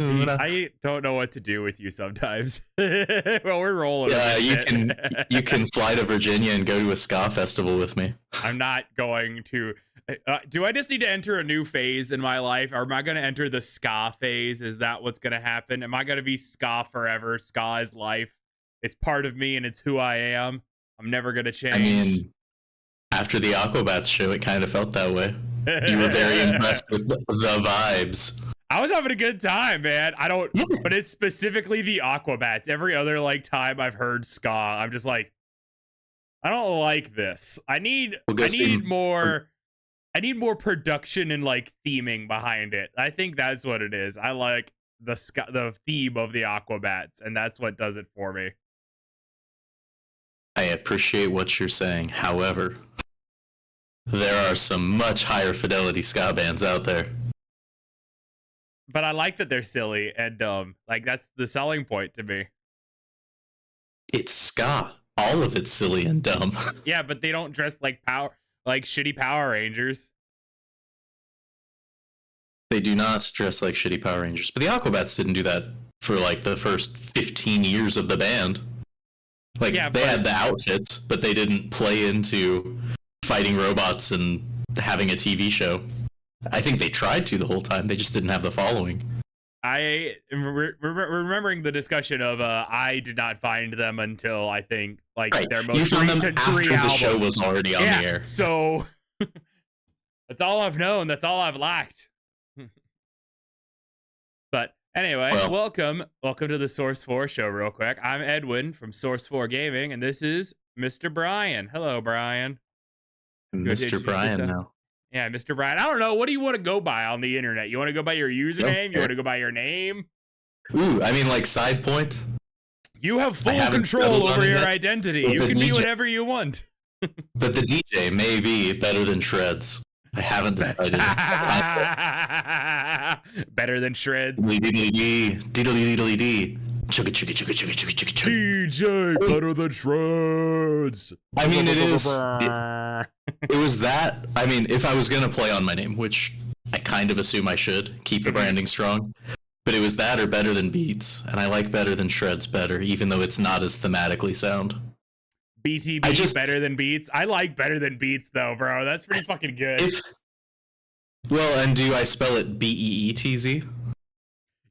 I don't know what to do with you sometimes. Well, we're rolling. Yeah, you can fly to Virginia and go to a ska festival with me. I'm not going to. Do I just need to enter a new phase in my life? Or am I going to enter the ska phase? Is that what's going to happen? Am I going to be ska forever? Ska is life. It's part of me and it's who I am. I'm never going to change. I mean, after the Aquabats show, it kind of felt that way. You were very impressed with the vibes. I was having a good time, man. But it's specifically the Aquabats. Every other time I've heard ska, I'm just like, I don't like this. I need more production and theming behind it. I think that's what it is. I like the theme of the Aquabats, and that's what does it for me. I appreciate what you're saying. However, there are some much higher fidelity ska bands out there. But I like that they're silly and dumb. That's the selling point to me. It's ska. All of it's silly and dumb. Yeah, but they don't dress like shitty Power Rangers. They do not dress like shitty Power Rangers. But the Aquabats didn't do that for the first 15 years of the band. They had the outfits, but they didn't play into fighting robots and having a TV show. I think they tried to the whole time. They just didn't have the following. I am remembering the discussion of I did not find them until I think their most recent three albums. The show was already on the air. So that's all I've known. That's all I've lacked. But anyway, welcome to the Source 4 show real quick. I'm Edwin from Source 4 Gaming, and this is Mr. Brian. Hello, Brian. Mr. Brian now. Yeah, Mr. Brian. I don't know. What do you want to go by on the internet? You want to go by your username? You want to go by your name? Ooh, I mean, side point. You have full control over your identity. You can be whatever you want. But the DJ may be better than Shreds. I haven't decided. Better than Shreds. DJ better than Shreds. I mean, it is. It was that. I mean, if I was gonna play on my name, which I kind of assume I should, keep the branding strong. But it was that or Better Than Beats, and I like Better Than Shreds better, even though it's not as thematically sound. BTB Better Than Beats. I like Better Than Beats though, bro. That's pretty fucking good. And do I spell it BEETZ?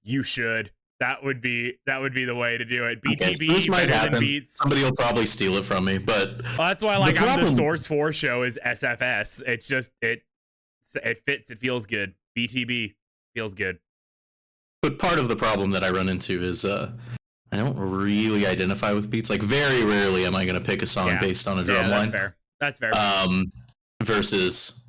You should. That would be the way to do it. BTB this might Better happen. Than Beats. Somebody will probably steal it from me, but that's why I'm the Source 4 show is SFS. It's just it fits. It feels good. BTB feels good. But part of the problem that I run into is I don't really identify with beats. Very rarely am I going to pick a song based on a drum line. That's fair. Versus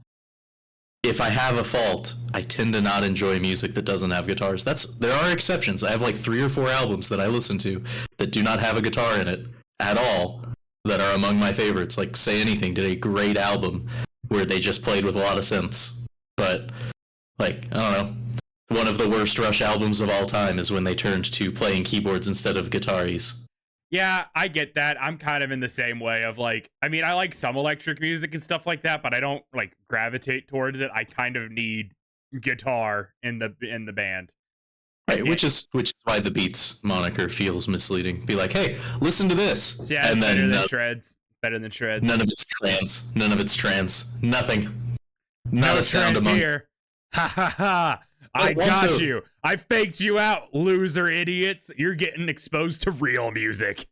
if I have a fault, I tend to not enjoy music that doesn't have guitars. There are exceptions. I have 3 or 4 albums that I listen to that do not have a guitar in it at all that are among my favorites. Say Anything did a great album where they just played with a lot of synths. But I don't know. One of the worst Rush albums of all time is when they turned to playing keyboards instead of guitars. Yeah, I get that. I'm kind of in the same way of I mean, I like some electric music and stuff like that, but I don't gravitate towards it. I kind of need guitar in the band. Right, which is why the Beats moniker feels misleading. Be like, hey, listen to this. So yeah, and better than Shreds. Better than Shreds. None of it's trans. Nothing. Not no a sound trans here. Ha ha ha. I got you. I faked you out, loser idiots. You're getting exposed to real music.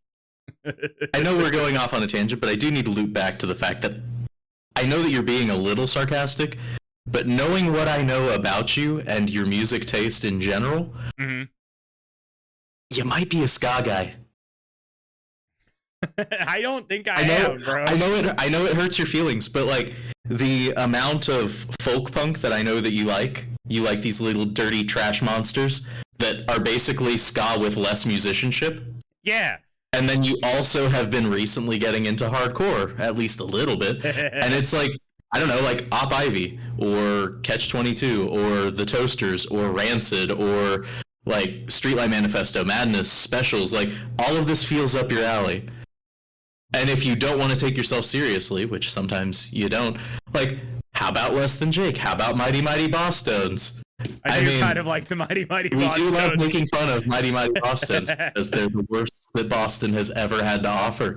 I know we're going off on a tangent, but I do need to loop back to the fact that I know that you're being a little sarcastic, but knowing what I know about you and your music taste in general, you might be a ska guy. I don't think I am, bro. I know it hurts your feelings, but the amount of folk punk that I know that you like these little dirty trash monsters that are basically ska with less musicianship. Yeah. And then you also have been recently getting into hardcore, at least a little bit. And it's I don't know, Op Ivy or Catch 22 or The Toasters or Rancid or Streetlight Manifesto, Madness, Specials. All of this feels up your alley. And if you don't want to take yourself seriously, which sometimes you don't, how about Less Than Jake? How about Mighty Mighty Boss Stones? I do kind of like the Mighty Mighty Boston. We do love making fun of Mighty Mighty Bostons because they're the worst that Boston has ever had to offer.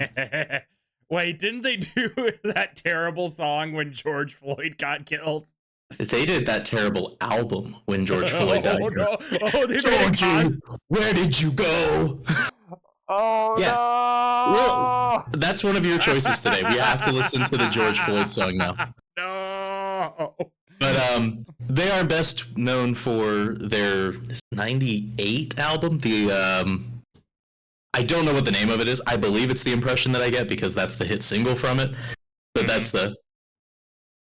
Wait, didn't they do that terrible song when George Floyd got killed? They did that terrible album when George Floyd died. No. Oh, they Georgie, where did you go? Oh, yeah. No. Well, that's one of your choices today. We have to listen to the George Floyd song now. No. But they are best known for their 98 album. I don't know what the name of it is. I believe it's The Impression That I Get because that's the hit single from it. But that's the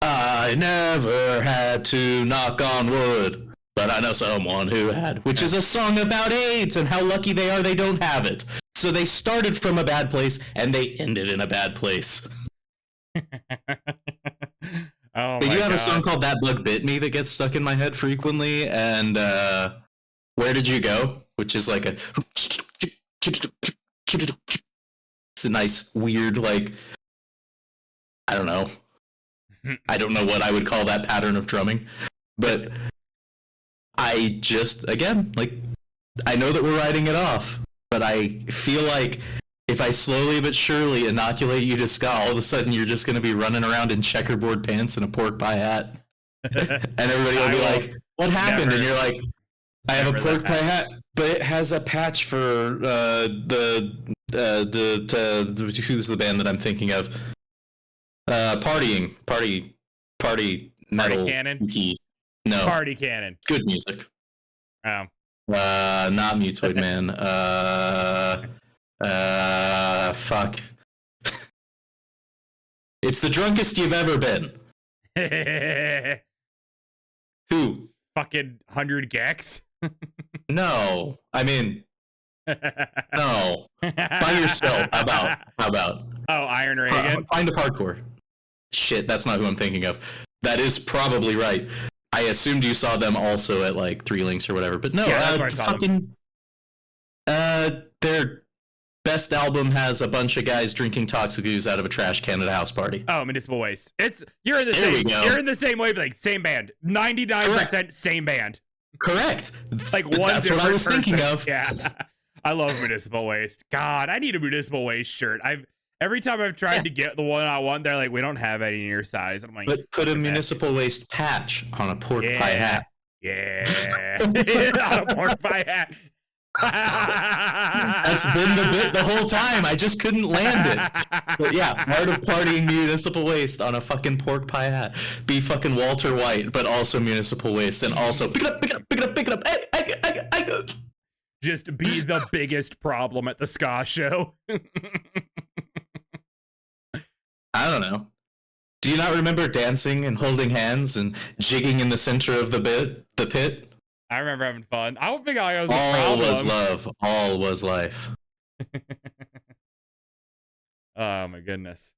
I never had to knock on wood, but I know someone who had, which is a song about AIDS and how lucky they are they don't have it. So they started from a bad place and they ended in a bad place. Oh, they do have a song called That Bug Bit Me that gets stuck in my head frequently, and Where Did You Go? Which is like it's a nice, weird, like, I don't know what I would call that pattern of drumming, but I just, again, like, I know that we're writing it off, but I feel like if I slowly but surely inoculate you to ska, all of a sudden you're just going to be running around in checkerboard pants and a pork pie hat. And everybody will be like, what happened? And you're like, I have a pork pie hat, but it has a patch for who's the band that I'm thinking of? Party metal. Party Cannon? No. Party Cannon. Good music. Oh. Not Mutoid Man. Fuck. It's The Drunkest You've Ever Been. Who? Fucking 100 Gex? No. I mean, no. By yourself. How about? Oh, Iron Reagan? Kind of hardcore. Shit, that's not who I'm thinking of. That is probably right. I assumed you saw them also at like Three Links or whatever, but no, their best album has a bunch of guys drinking toxic ooze out of a trash can at a house party. Oh, Municipal Waste. You're in the same wavelength, same band. 99% same band. Correct. Like one That's what I was thinking of. Yeah. I love Municipal Waste. God, I need a Municipal Waste shirt. Every time I've tried to get the one I want, they're like, we don't have any in your size. And I'm like, but put a Municipal Waste patch on a pork pie hat. Yeah. On a pork pie hat. That's been the bit the whole time. I just couldn't land it. But yeah, part of partying Municipal Waste on a fucking pork pie hat. Be fucking Walter White, but also Municipal Waste, and also pick it up. Hey, I just be the biggest problem at the ska show. I don't know. Do you not remember dancing and holding hands and jigging in the center of the pit? I remember having fun. I don't think I was a all problem. All was love. All was life. Oh my goodness.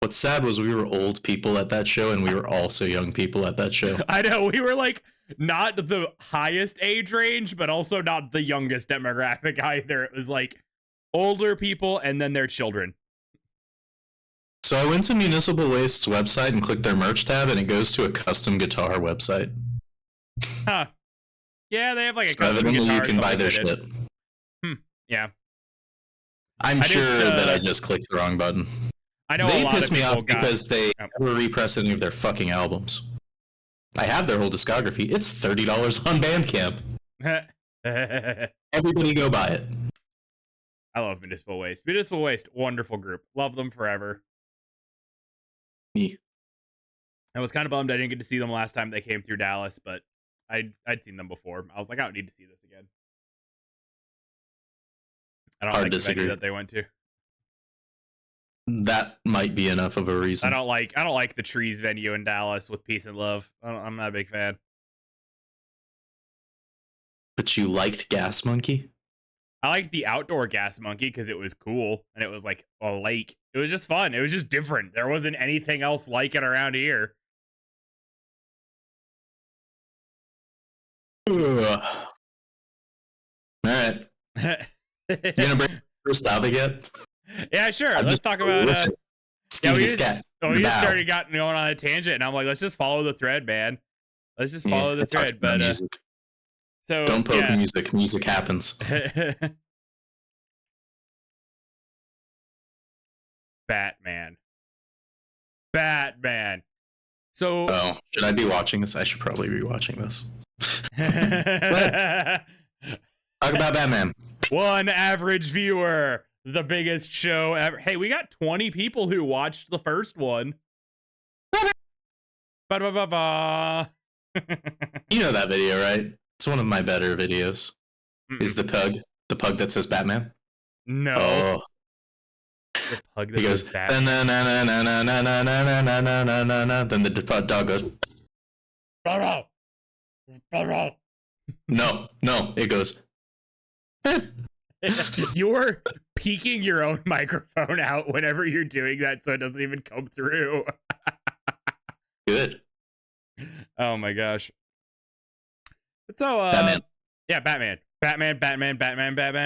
What's sad was we were old people at that show, and we were also young people at that show. I know. We were like not the highest age range, but also not the youngest demographic either. It was like older people and then their children. So I went to Municipal Waste's website and clicked their merch tab, and it goes to a custom guitar website. Huh. Yeah, they have like a so custom guitar. You can buy their shit. Yeah. I'm sure that I just clicked the wrong button. I know they a lot piss of me people off because they never repress any of their fucking albums. I have their whole discography. It's $30 on Bandcamp. Everybody go buy it. I love Municipal Waste. Municipal Waste, wonderful group. Love them forever. Me. I was kind of bummed I didn't get to see them last time they came through Dallas, but I'd seen them before. I was like, I don't need to see this again. I don't like the venue that they went to. That might be enough of a reason. I don't like the Trees venue in Dallas with Peace and Love. I'm not a big fan. But you liked Gas Monkey? I liked the outdoor Gas Monkey because it was cool and it was like a lake. It was just fun. It was just different. There wasn't anything else like it around here. Ugh. All right. You gonna bring first topic yet? Yeah, sure. Let's talk about. We just started going on a tangent, and I'm like, let's just follow the thread, man. Let's just follow the thread. But music. So don't poke music. Music happens. Batman. So should I be watching this? I should probably be watching this. Talk about Batman. One average viewer, the biggest show ever. Hey, we got 20 people who watched the first one. Ba-ba-ba-ba. You know that video, right? It's one of my better videos. Is the pug that says Batman? No. Oh. The pug that says Batman. Then the dog goes. No, it goes. You're peeking your own microphone out whenever you're doing that, so it doesn't even come through. Good. Oh my gosh. So Batman. Yeah,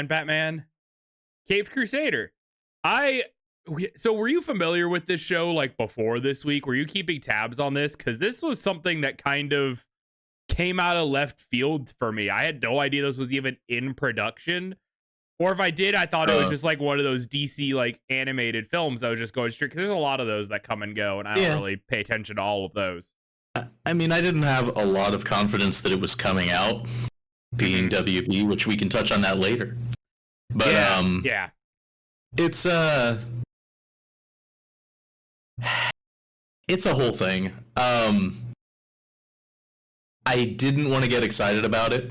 Batman. Caped Crusader. So were you familiar with this show like before this week? Were you keeping tabs on this? Because this was something that kind of came out of left field for me. I had no idea this was even in production. Or if I did, I thought it was just like one of those DC like animated films that was just going straight. Because there's a lot of those that come and go, and I don't really pay attention to all of those. I mean, I didn't have a lot of confidence that it was coming out, being WB, which we can touch on that later. But yeah, it's a whole thing. I didn't want to get excited about it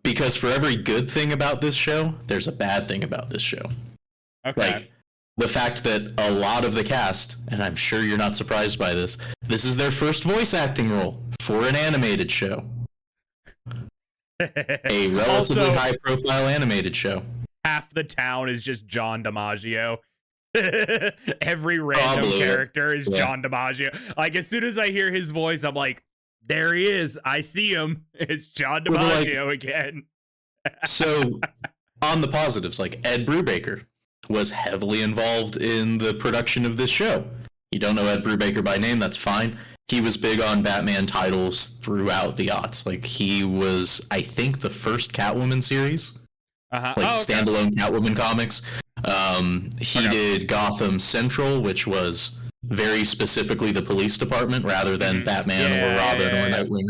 because for every good thing about this show, there's a bad thing about this show. Okay. Like the fact that a lot of the cast, and I'm sure you're not surprised by this, this is their first voice acting role for an animated show. A relatively high-profile animated show. Half the town is just John DiMaggio. Every random character is John DiMaggio. Like, as soon as I hear his voice, I'm like, there he is. I see him. It's John DiMaggio again. So, on the positives, like Ed Brubaker was heavily involved in the production of this show. You don't know Ed Brubaker by name, that's fine. He was big on Batman titles throughout the aughts. Like, he was, I think, the first Catwoman series. Standalone Catwoman comics. He did Gotham Central, which was very specifically the police department rather than Batman or Robin or Nightwing,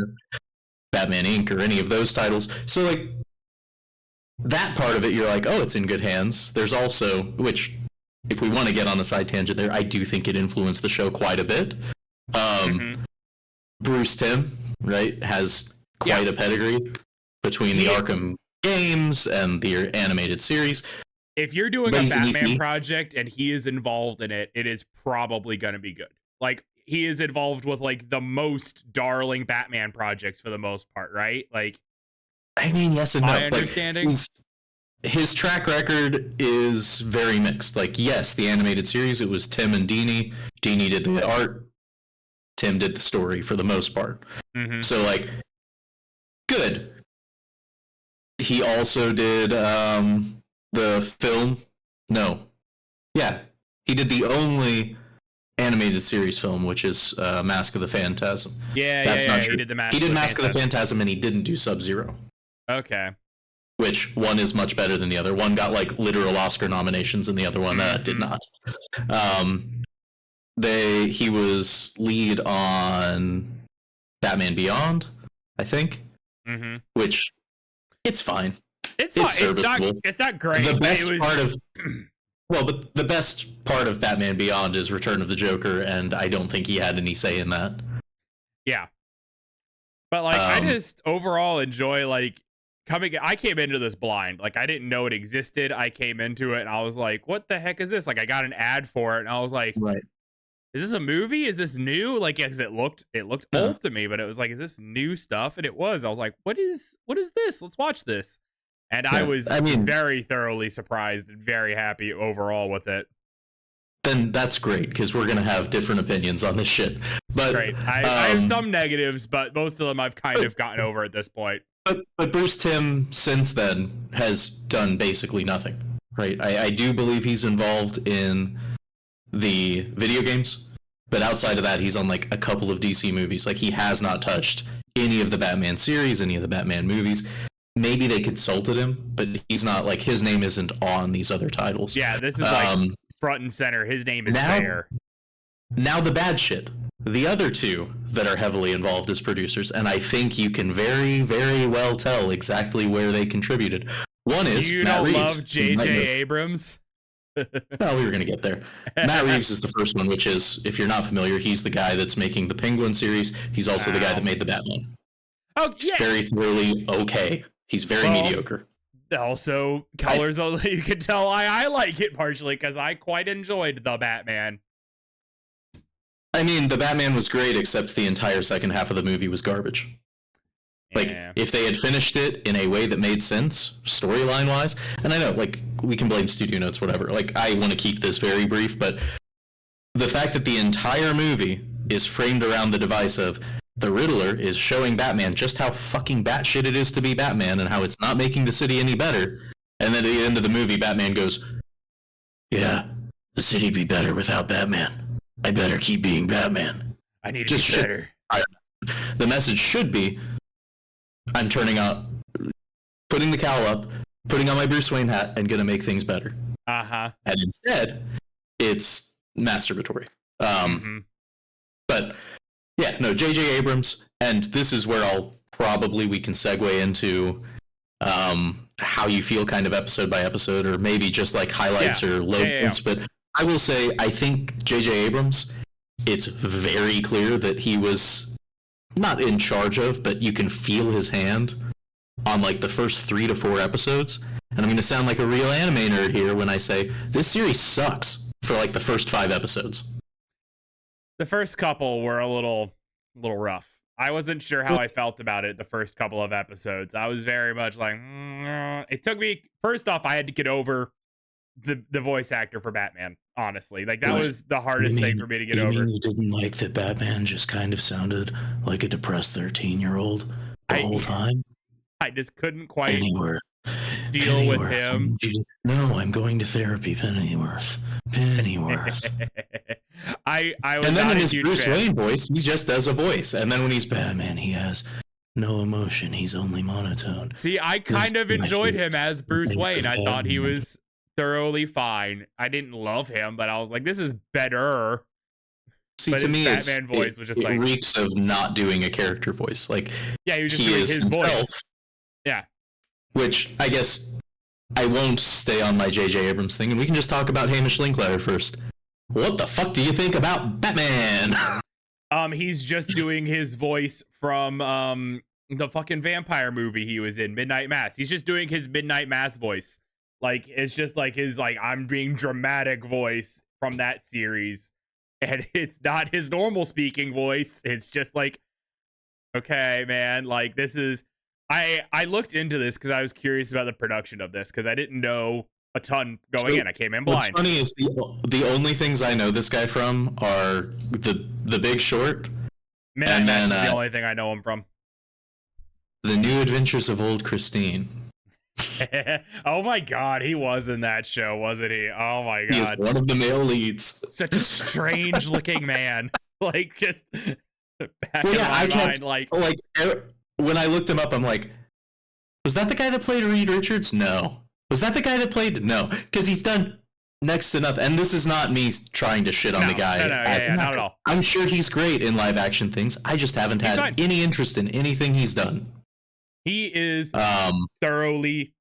Batman Inc. or any of those titles. So, like, that part of it, you're like, oh, it's in good hands. There's also, which, if we want to get on a side tangent there, I do think it influenced the show quite a bit. Bruce Timm, right, has quite a pedigree between the Arkham games and the animated series. If you're doing a Batman project and he is involved in it, it is probably going to be good. Like, he is involved with like the most darling Batman projects for the most part, right? Like, I mean, yes and no. My understanding. Like, his track record is very mixed. Like, yes, the animated series, it was Tim and Dini. Dini did the art. Tim did the story for the most part. So, like, good. He also did the film. He did the only animated series film, which is Mask of the Phantasm. That's not true. He did Mask of the Phantasm, and he didn't do Sub-Zero. Okay. Which one is much better than the other? One got like literal Oscar nominations, and the other one did not. He was lead on Batman Beyond, I think. Which it's fine. It's serviceable. It's not great. The best part of Batman Beyond is Return of the Joker, and I don't think he had any say in that. Yeah. But like, I just overall enjoy like I came into this blind. Like, I didn't know it existed. I came into it and I was like, what the heck is this? Like, I got an ad for it and I was like, is this a movie? Is this new? Like, because it looked old to me, but it was like, is this new stuff? And it was. I was like, what is this? Let's watch this. And I was very thoroughly surprised and very happy overall with it. Then that's great, because we're going to have different opinions on this shit. But right. I have some negatives, but most of them I've kind of gotten over at this point. But Bruce Timm, since then, has done basically nothing, right? I do believe he's involved in the video games. But outside of that, he's on like a couple of DC movies. Like he has not touched any of the Batman series, any of the Batman movies. Maybe they consulted him, but he's not, like, his name isn't on these other titles. Yeah, this is like front and center. His name is there. Now the bad shit. The other two that are heavily involved as producers, and I think you can very, very well tell exactly where they contributed. One is you Matt don't Reeves. love J.J. Abrams? No, we were going to get there. Matt Reeves is the first one, which is, if you're not familiar, he's the guy that's making the Penguin series. He's also the guy that made the Batman. Oh, yeah. He's very thoroughly okay. He's very mediocre. Also, colors, you can tell I like it partially because I quite enjoyed the Batman. I mean, the Batman was great, except the entire second half of the movie was garbage. Like, if they had finished it in a way that made sense, storyline-wise, and I know, like, we can blame studio notes, whatever. Like, I want to keep this very brief, but the fact that the entire movie is framed around the device of the Riddler is showing Batman just how fucking batshit it is to be Batman and how it's not making the city any better, and then at the end of the movie, Batman goes, yeah, the city'd be better without Batman. I better keep being Batman. I need to be better. The message should be, I'm turning on, putting the cowl up, putting on my Bruce Wayne hat, and gonna make things better. And instead, it's masturbatory. But yeah, no, J.J. Abrams, and this is where we can segue into how you feel kind of episode by episode, or maybe just like highlights or low points. But I will say, I think J.J. Abrams, it's very clear that he was not in charge of, but you can feel his hand on like the first 3 to 4 episodes. And I'm going to sound like a real anime nerd here when I say this series sucks for like the first 5 episodes. The first couple were a little rough. I wasn't sure how I felt about it the first couple of episodes. I was very much like, it took me, first off, I had to get over the voice actor for Batman, honestly. Like, that was the hardest thing for me to get over. You didn't like that Batman just kind of sounded like a depressed 13-year-old the whole time? I just couldn't quite deal with him. No, I'm going to therapy, Pennyworth. I was and then not in a his huge Bruce fan. Wayne voice, he just does a voice. And then when he's Batman, he has no emotion. He's only monotone. See, I kind of enjoyed him as Bruce Wayne. I thought he was thoroughly fine. I didn't love him, but I was like, this is better. See, to me, Batman voice was just it reeks of not doing a character voice. Like, yeah, he was just doing his voice. Yeah. Which, I guess, I won't stay on my J.J. Abrams thing, and we can just talk about Hamish Linklater first. What the fuck do you think about Batman? He's just doing his voice from the fucking vampire movie he was in, Midnight Mass. He's just doing his Midnight Mass voice. Like, it's just like his, like, I'm being dramatic voice from that series. And it's not his normal speaking voice. It's just like, okay, man, like, this is... I looked into this because I was curious about the production of this, because I didn't know a ton going in. I came in blind. What's funny is the only things I know this guy from are the Big Short. Man, that's the only thing I know him from. The New Adventures of Old Christine. Oh my god, he was in that show, wasn't he? Oh my god. He is one of the male leads. Such a strange looking man. Like, just back in my mind, like when I looked him up, I'm like, was that the guy that played Reed Richards? No. Was that the guy that played? No. Because he's done next to nothing. And this is not me trying to shit on the guy. No, not at all. I'm sure he's great in live action things. I just haven't had any interest in anything he's done. He is thoroughly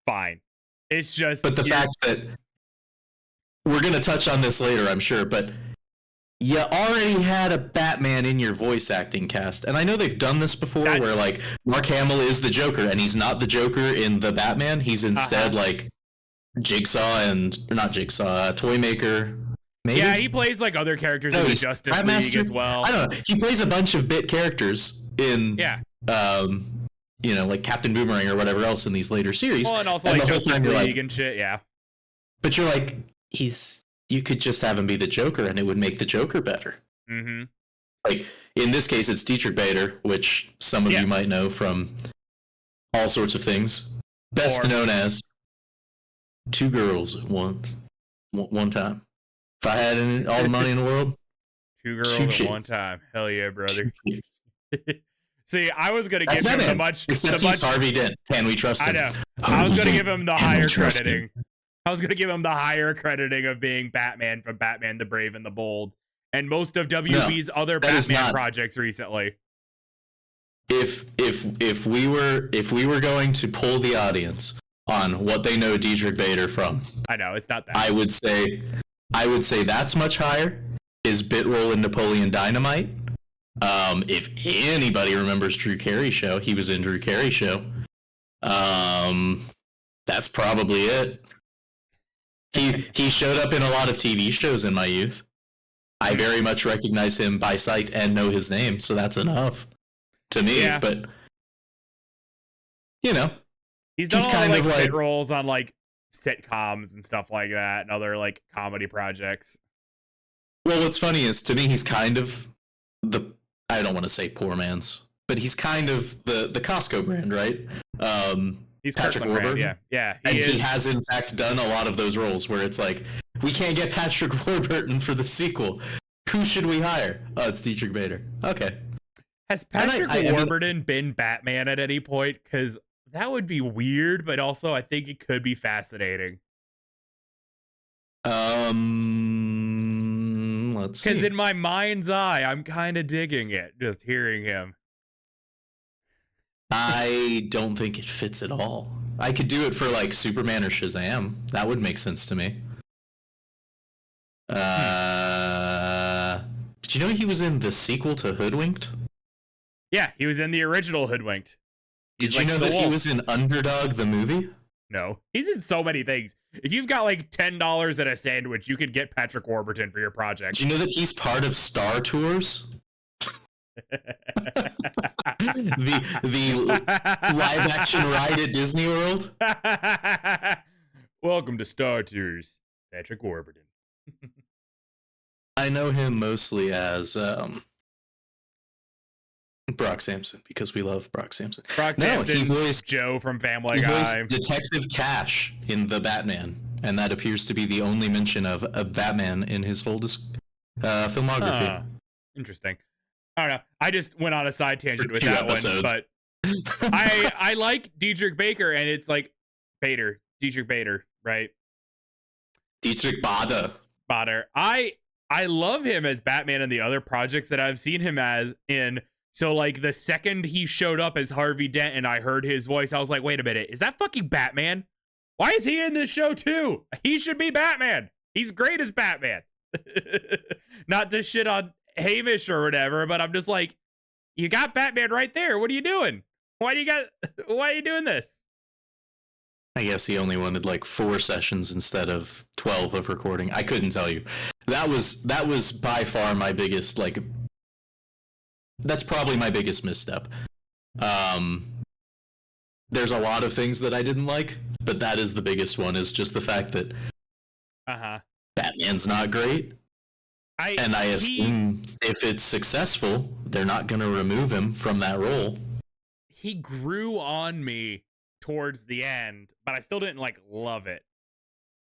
fine. It's just... But the fact that... We're going to touch on this later, I'm sure, but... You already had a Batman in your voice acting cast. And I know they've done this before where, like, Mark Hamill is the Joker, and he's not the Joker in the Batman. He's instead, like, Jigsaw and... Not Jigsaw, Toymaker. Maybe? Yeah, he plays, like, other characters in the Justice League as well. I don't know. He plays a bunch of bit characters in... Yeah. You know, like Captain Boomerang or whatever else in these later series. Well, and also, like, Justice League and shit, yeah. But you're like, you could just have him be the Joker and it would make the Joker better. Mm-hmm. Like, in this case, it's Dietrich Bader, which some of you might know from all sorts of things. Best known as Two Girls at One Time. If I had all the money in the world, 2 girls at one time. Hell yeah, brother. See, I was gonna give him the much. Except he's Harvey Dent. Can we trust him? I know. I was gonna give him the higher crediting. I was gonna give him the higher crediting of being Batman from Batman the Brave and the Bold, and most of WB's other Batman projects recently. If we were going to poll the audience on what they know Diedrich Bader from, I know it's not that. I would say that's much higher. His bit role in Napoleon Dynamite. If anybody remembers Drew Carey Show, he was in Drew Carey Show. That's probably it. He showed up in a lot of TV shows in my youth. I very much recognize him by sight and know his name, so that's enough to me. Yeah. But you know, he's done kind of like bit roles on like sitcoms and stuff like that, and other like comedy projects. Well, what's funny is to me he's kind of I don't want to say poor man's, but he's kind of the Costco brand, right? He's Patrick Warburton. Yeah. He has in fact done a lot of those roles where it's like, we can't get Patrick Warburton for the sequel. Who should we hire? Oh, it's Diedrich Bader. Okay. Has Patrick Warburton been Batman at any point? Because that would be weird, but also I think it could be fascinating. Let's see. Because in my mind's eye, I'm kind of digging it, just hearing him. I don't think it fits at all. I could do it for like Superman or Shazam. That would make sense to me. Did you know he was in the sequel to Hoodwinked? Yeah, he was in the original Hoodwinked. Did you know that he was in Underdog, the movie? No. He's in so many things. If you've got like $10 and a sandwich, you could get Patrick Warburton for your project. Did you know that he's part of Star Tours? the live action ride at Disney World. Welcome to Star Tours, Patrick Warburton. I know him mostly as Brock Sampson because we love Brock Sampson. He voiced Joe from Family Guy. Detective Cash in The Batman, and that appears to be the only mention of a Batman in his whole filmography. Interesting. I don't know. I just went on a side tangent with that one, but I like Diedrich Bader, and it's like Diedrich Bader, right? Diedrich Bader. I love him as Batman in the other projects that I've seen him as in. So like the second he showed up as Harvey Dent and I heard his voice, I was like, wait a minute, is that fucking Batman? Why is he in this show too? He should be Batman. He's great as Batman. Not to shit on Hamish or whatever, but I'm just like, you got Batman right there. What are you doing? Why are you doing this? I guess he only wanted like 4 sessions instead of 12 of recording. I couldn't tell you. That was by far my biggest, like, that's probably my biggest misstep. There's a lot of things that I didn't like, but that is the biggest one, is just the fact that Batman's not great. I assume if it's successful, they're not going to remove him from that role. He grew on me towards the end, but I still didn't like love it.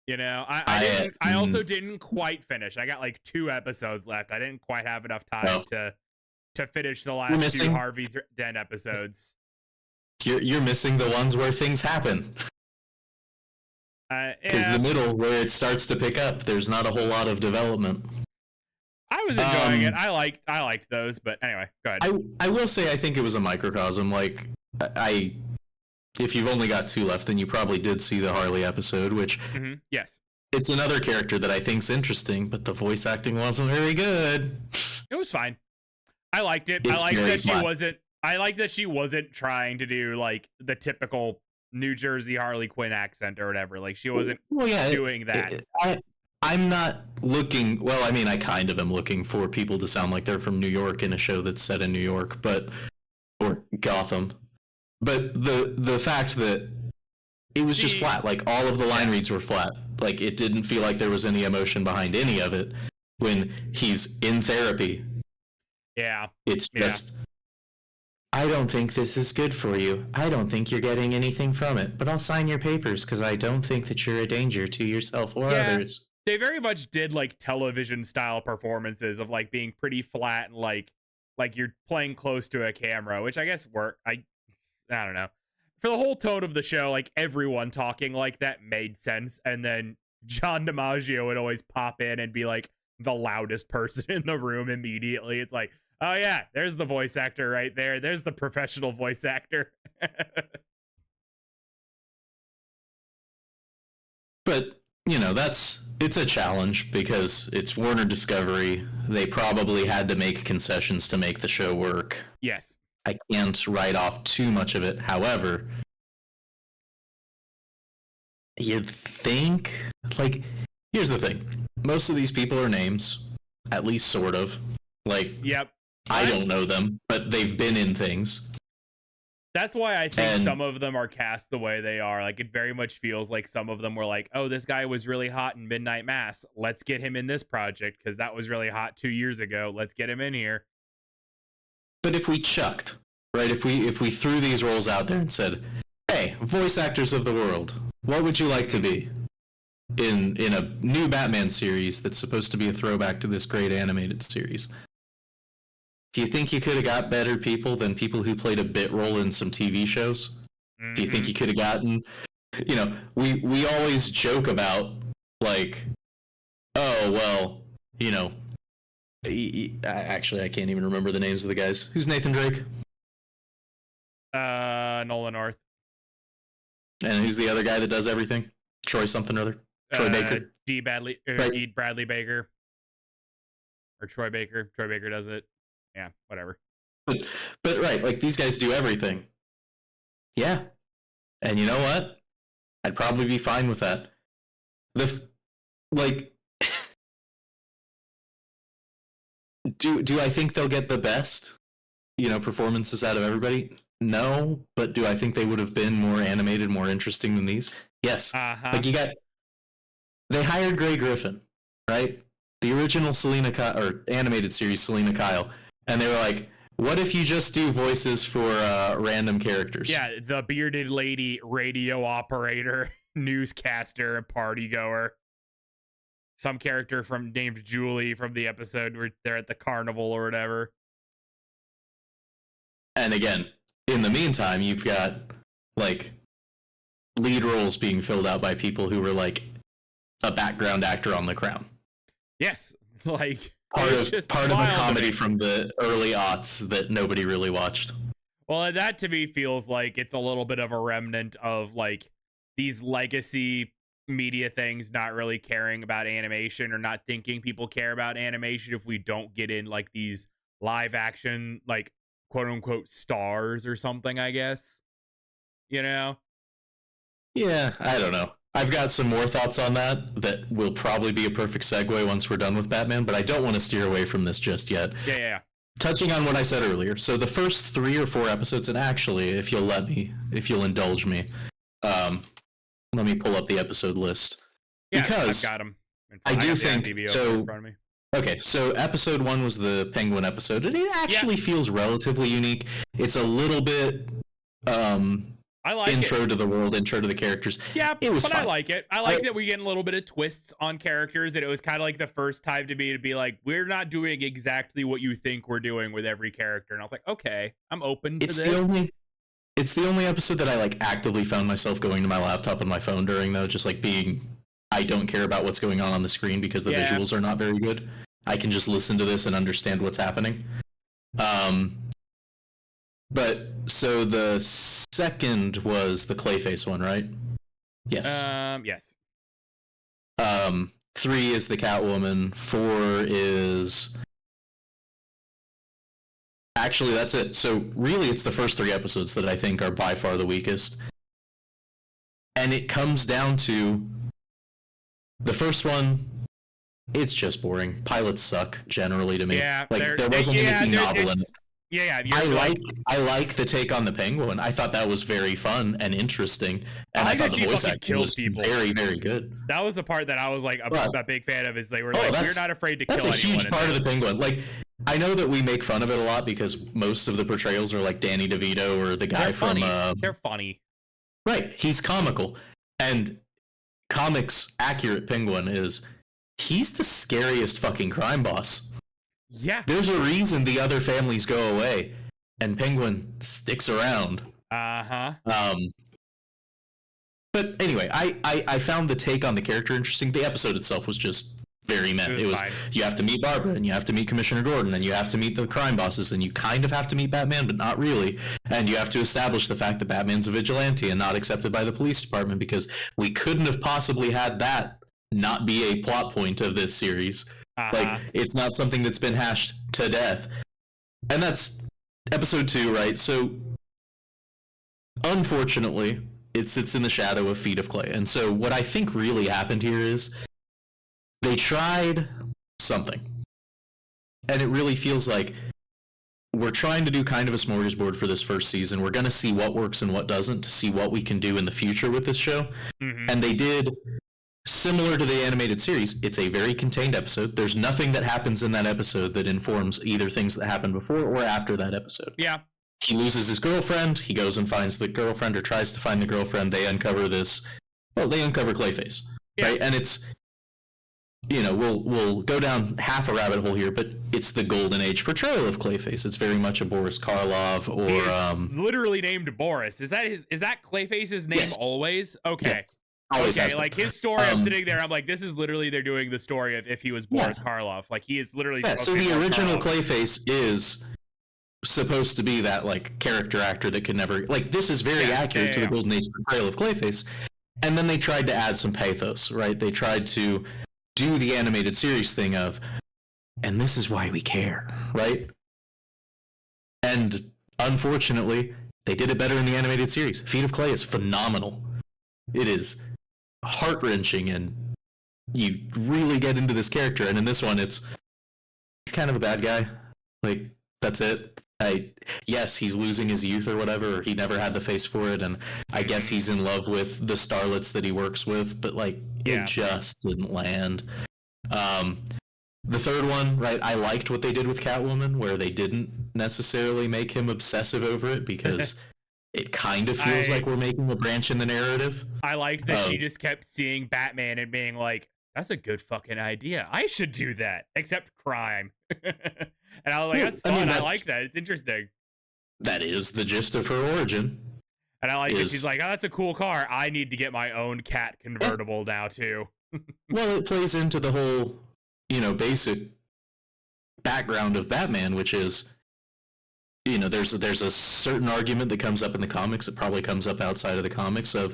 You know, I also didn't quite finish. I got like 2 episodes left. I didn't quite have enough time to finish the last 2 Harvey Dent episodes. You're missing the ones where things happen. Because the middle, where it starts to pick up, there's not a whole lot of development. I was enjoying it. I liked those, but anyway, go ahead. I will say I think it was a microcosm. Like, if you've only got 2 left, then you probably did see the Harley episode, which yes, it's another character that I think's interesting, but the voice acting wasn't very good. It was fine. I liked it. I liked that she wasn't trying to do like the typical New Jersey Harley Quinn accent or whatever. Like she wasn't doing that. I'm not looking. Well, I mean, I kind of am looking for people to sound like they're from New York in a show that's set in New York, or Gotham. But the fact that it was just flat, like all of the line reads were flat. Like it didn't feel like there was any emotion behind any of it when he's in therapy. Yeah. It's just, I don't think this is good for you. I don't think you're getting anything from it, but I'll sign your papers because I don't think that you're a danger to yourself or others. they very much did like television style performances of like being pretty flat and like you're playing close to a camera, which I guess worked. I don't know. For the whole tone of the show, like everyone talking like that made sense. And then John DiMaggio would always pop in and be like the loudest person in the room immediately. It's like, oh yeah, there's the voice actor right there. There's the professional voice actor. But, you know, it's a challenge because it's Warner Discovery. They probably had to make concessions to make the show work. Yes. I can't write off too much of it. However, you'd think, like, here's the thing. Most of these people are names, at least sort of. Like, yep. I don't know them, but they've been in things. That's why I think some of them are cast the way they are. Like, it very much feels like some of them were like, oh, this guy was really hot in Midnight Mass. Let's get him in this project because that was really hot 2 years ago. Let's get him in here. But if we chucked, right, if we threw these roles out there and said, hey, voice actors of the world, what would you like to be in a new Batman series that's supposed to be a throwback to this great animated series? Do you think you could have got better people than people who played a bit role in some TV shows? Mm-hmm. Do you think you could have gotten, you know, we always joke about, like, oh, well, you know, actually, I can't even remember the names of the guys. Who's Nathan Drake? Nolan North. And who's the other guy that does everything? Troy something or other? Troy Baker? D. Bradley Baker. Or Troy Baker. Troy Baker does it. Yeah, whatever. But right, like, these guys do everything. Yeah. And you know what? I'd probably be fine with that. Do I think they'll get the best, you know, performances out of everybody? No, but do I think they would have been more animated, more interesting than these? Yes. Uh-huh. Like, they hired Grey Griffin, right? The original animated series Selena Kyle. And they were like, what if you just do voices for random characters? Yeah, the bearded lady, radio operator, newscaster, party goer. Some character named Julie from the episode where they're at the carnival or whatever. And again, in the meantime, you've got, like, lead roles being filled out by people who were, like, a background actor on The Crown. Yes, like... Part of a comedy from the early aughts that nobody really watched. Well, that to me feels like it's a little bit of a remnant of like these legacy media things not really caring about animation or not thinking people care about animation if we don't get in like these live action, like quote unquote stars or something, I guess. You know? Yeah, I don't know. I've got some more thoughts on that will probably be a perfect segue once we're done with Batman, but I don't want to steer away from this just yet. Yeah. Touching on what I said earlier, so the first 3 or 4 episodes, and actually, if you'll indulge me, let me pull up the episode list. Yeah, because I've got them. I do think so. Okay, so episode 1 was the Penguin episode, and it actually feels relatively unique. It's a little bit I like intro to the world, intro to the characters. Yeah, it was fun. I like it. I like that we get a little bit of twists on characters, and it was kind of like the first time to me to be like, we're not doing exactly what you think we're doing with every character. And I was like, okay, I'm open to this. It's the only episode that I like actively found myself going to my laptop and my phone during, though, just like I don't care about what's going on the screen because the visuals are not very good. I can just listen to this and understand what's happening. But so the second was the Clayface one, right? Yes. Yes. 3 is the Catwoman. 4 is actually that's it. So really, it's the first 3 episodes that I think are by far the weakest, and it comes down to the first one. It's just boring. Pilots suck generally to me. Yeah, like there wasn't anything novel in it. Yeah, I like the take on the Penguin. I thought that was very fun and interesting, and I thought the voice acting was very, very good. That was the part that I was like a big fan of. Is they were like, "We're not afraid to kill anyone." That's a huge part of the Penguin. Like, I know that we make fun of it a lot because most of the portrayals are like Danny DeVito or the guy from. They're funny, right? He's comical, and comics accurate Penguin is he's the scariest fucking crime boss. Yeah. There's a reason the other families go away, and Penguin sticks around. Uh-huh. But anyway, I found the take on the character interesting. The episode itself was just very meh. It was you have to meet Barbara, and you have to meet Commissioner Gordon, and you have to meet the crime bosses, and you kind of have to meet Batman, but not really. And you have to establish the fact that Batman's a vigilante and not accepted by the police department, because we couldn't have possibly had that not be a plot point of this series. Like, it's not something that's been hashed to death. And that's episode 2, right? So, unfortunately, it sits in the shadow of Feet of Clay. And so what I think really happened here is they tried something. And it really feels like we're trying to do kind of a smorgasbord for this first season. We're going to see what works and what doesn't to see what we can do in the future with this show. Mm-hmm. And they did... Similar to the animated series, it's a very contained episode. There's nothing that happens in that episode that informs either things that happened before or after that episode. Yeah. He loses his girlfriend. He goes and finds the girlfriend, or tries to find the girlfriend. They uncover this. Well, they uncover Clayface, right? And it's, you know, we'll go down half a rabbit hole here, but it's the golden age portrayal of Clayface. It's very much a Boris Karloff, or literally named Boris. Is that Clayface's name? Yes. Always? Okay. Yeah. Okay, like his story, I'm sitting there, I'm like, this is literally, they're doing the story of if he was Boris Karloff. Like, he is literally... Yeah, so the original Clayface is supposed to be that, like, character actor that could never... Like, this is very accurate to the Golden Age portrayal of Clayface. And then they tried to add some pathos, right? They tried to do the animated series thing of, and this is why we care, right? And, unfortunately, they did it better in the animated series. Feet of Clay is phenomenal. It is heart-wrenching, and you really get into this character. And in this one, he's kind of a bad guy. Like, that's it. Yes, he's losing his youth or whatever, or he never had the face for it, and I guess he's in love with the starlets that he works with, but, like, it just didn't land. The third one, right, I liked what they did with Catwoman, where they didn't necessarily make him obsessive over it, because... It kind of feels like we're making a branch in the narrative. I liked that she just kept seeing Batman and being like, that's a good fucking idea. I should do that, except crime. And I was like, that's fun. I mean, I like that. It's interesting. That is the gist of her origin. And I like that she's like, oh, that's a cool car. I need to get my own cat convertible now, too. Well, it plays into the whole, you know, basic background of Batman, which is... You know, there's a certain argument that comes up in the comics. It probably comes up outside of the comics of,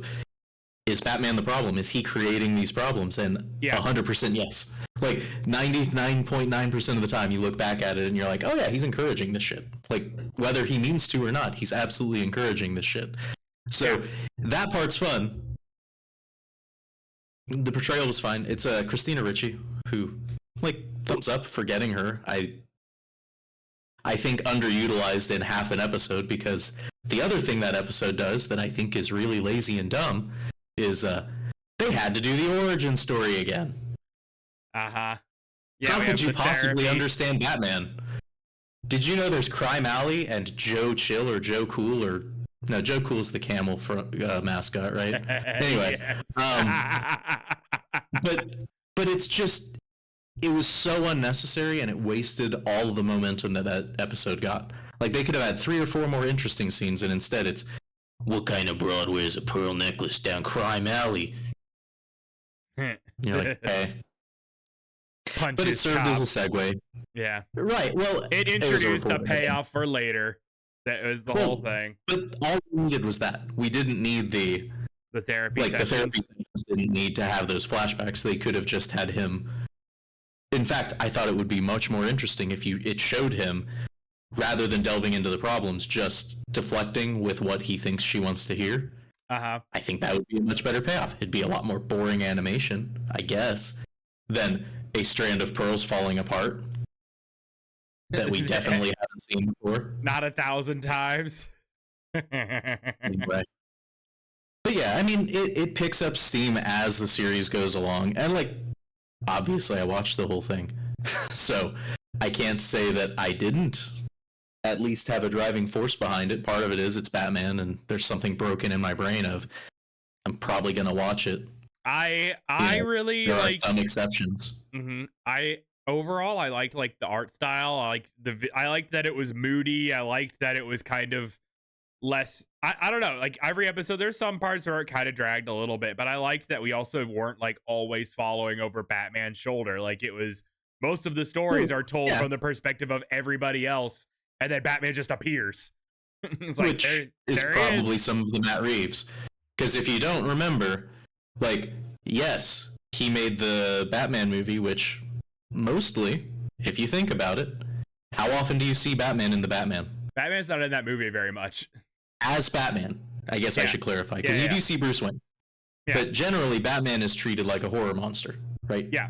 is Batman the problem? Is he creating these problems? And 100% yes. Like 99.9% of the time you look back at it and you're like, oh yeah, he's encouraging this shit. Like whether he means to or not, he's absolutely encouraging this shit. So that part's fun. The portrayal was fine. It's Christina Ricci, who, like, thumbs up for getting her. I think underutilized in half an episode, because the other thing that episode does that I think is really lazy and dumb is they had to do the origin story again. Yeah, how could you possibly understand Batman? Did you know there's Crime Alley and Joe Chill or Joe Cool, or no, Joe Cool's the camel for mascot, right? Anyway, but it's just... It was so unnecessary, and it wasted all of the momentum that episode got. Like, they could have had 3 or 4 more interesting scenes, and instead it's, what kind of broad wears a pearl necklace down Crime Alley? You're like, okay. But it served as a segue. Yeah. Right, well... It introduced a payoff for later. That was the whole thing. But all we needed was that. We didn't need the therapy sessions. The therapy sessions didn't need to have those flashbacks. They could have just had him... In fact, I thought it would be much more interesting if it showed him, rather than delving into the problems, just deflecting with what he thinks she wants to hear. I think that would be a much better payoff. It'd be a lot more boring animation, I guess, than a strand of pearls falling apart that we definitely haven't seen before. Not 1,000 times. Anyway. But yeah, I mean, it picks up steam as the series goes along, and like, obviously I watched the whole thing, so I can't say that I didn't at least have a driving force behind it. Part of it is it's Batman, and there's something broken in my brain of, I'm probably going to watch it. I really there like are some exceptions. I overall I liked like the art style. I liked that it was moody. I liked that it was kind of less I don't know, like every episode there's some parts where it kind of dragged a little bit, but I liked that we also weren't like always following over Batman's shoulder. Like it was most of the stories are told from the perspective of everybody else, and then Batman just appears. It's like Which is probably some of the Matt Reeves. Because if you don't remember, like, yes, he made the Batman movie, which mostly, if you think about it, how often do you see Batman in the Batman? Batman's not in that movie very much. As Batman, I guess I should clarify, because you do see Bruce Wayne. Yeah. But generally, Batman is treated like a horror monster, right? Yeah.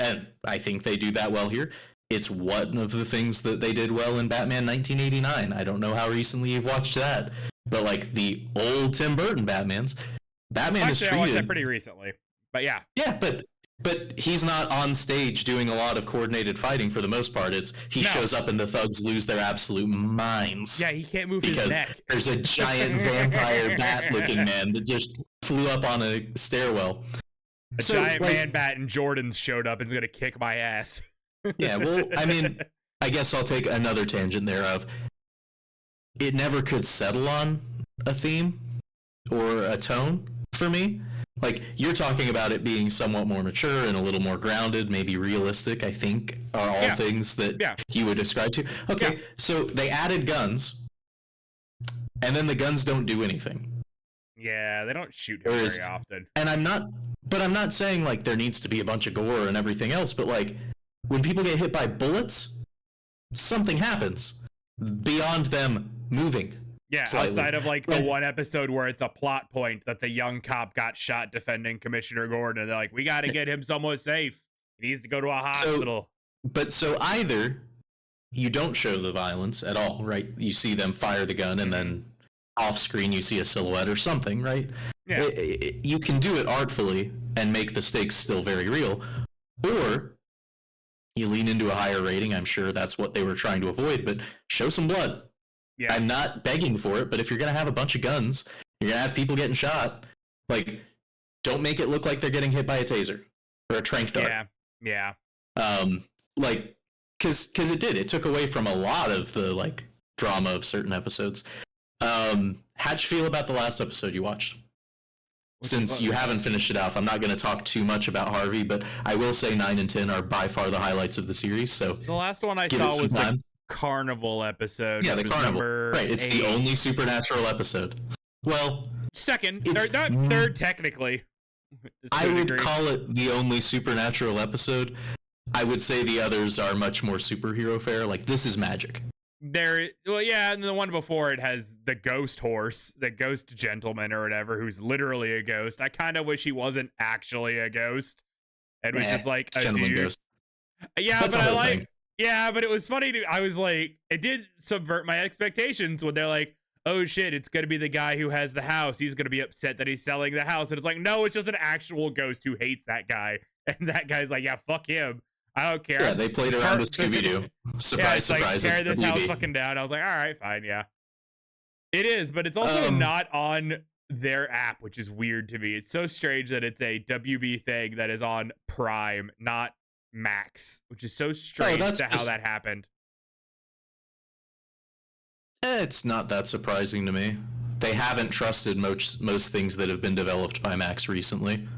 And I think they do that well here. It's one of the things that they did well in Batman 1989. I don't know how recently you've watched that, but like the old Tim Burton Batmans, Batman is treated... I watched that pretty recently, but yeah. Yeah, but he's not on stage doing a lot of coordinated fighting for the most part. He shows up and the thugs lose their absolute minds. Yeah, he can't move his neck. Because there's a giant vampire bat-looking man that just flew up on a stairwell. A giant man bat and Jordan's showed up and is going to kick my ass. Yeah, well, I mean, I guess I'll take another tangent there of it never could settle on a theme or a tone for me. Like, you're talking about it being somewhat more mature and a little more grounded, maybe realistic, I think, are all things that you would describe to. Okay, so they added guns, and then the guns don't do anything. Yeah, they don't shoot him very often. And I'm not saying, like, there needs to be a bunch of gore and everything else, but, like, when people get hit by bullets, something happens beyond them moving. Yeah, slightly. Outside of like the one episode where it's a plot point that the young cop got shot defending Commissioner Gordon, and they're like, we got to get him somewhere safe. He needs to go to a hospital. So either you don't show the violence at all, right? You see them fire the gun, and then off screen you see a silhouette or something, right? Yeah. You can do it artfully and make the stakes still very real, or you lean into a higher rating. I'm sure that's what they were trying to avoid, but show some blood. Yeah. I'm not begging for it, but if you're going to have a bunch of guns, you're going to have people getting shot, like, don't make it look like they're getting hit by a taser or a tranq dart. Yeah. Like, because it did. It took away from a lot of the, like, drama of certain episodes. How'd you feel about the last episode you watched? Since you haven't finished it off, I'm not going to talk too much about Harvey, but I will say 9 and 10 are by far the highlights of the series. So the last one I saw was the Carnival episode. Yeah, the Carnival. Right, it's 8. The only supernatural episode. Well, second, third technically. I would call it the only supernatural episode. I would say the others are much more superhero fare. Like, this is magic. And the one before it has the ghost horse, the ghost gentleman or whatever, who's literally a ghost. I kind of wish he wasn't actually a ghost. It was just like a dude. Ghost. Yeah, that's but it was funny. I was like, it did subvert my expectations when they're like, oh shit, it's gonna be the guy who has the house. He's gonna be upset that he's selling the house. And it's like, no, it's just an actual ghost who hates that guy. And that guy's like, yeah, fuck him. I don't care. Yeah, they played around with Scooby-Doo. Surprise, surprise. Tear this house fucking down. I was like, all right, fine, yeah. It is, but it's also not on their app, which is weird to me. It's so strange that it's a WB thing that is on Prime, not Max, which is so strange to how that happened. It's not that surprising to me. They haven't trusted most things that have been developed by Max recently.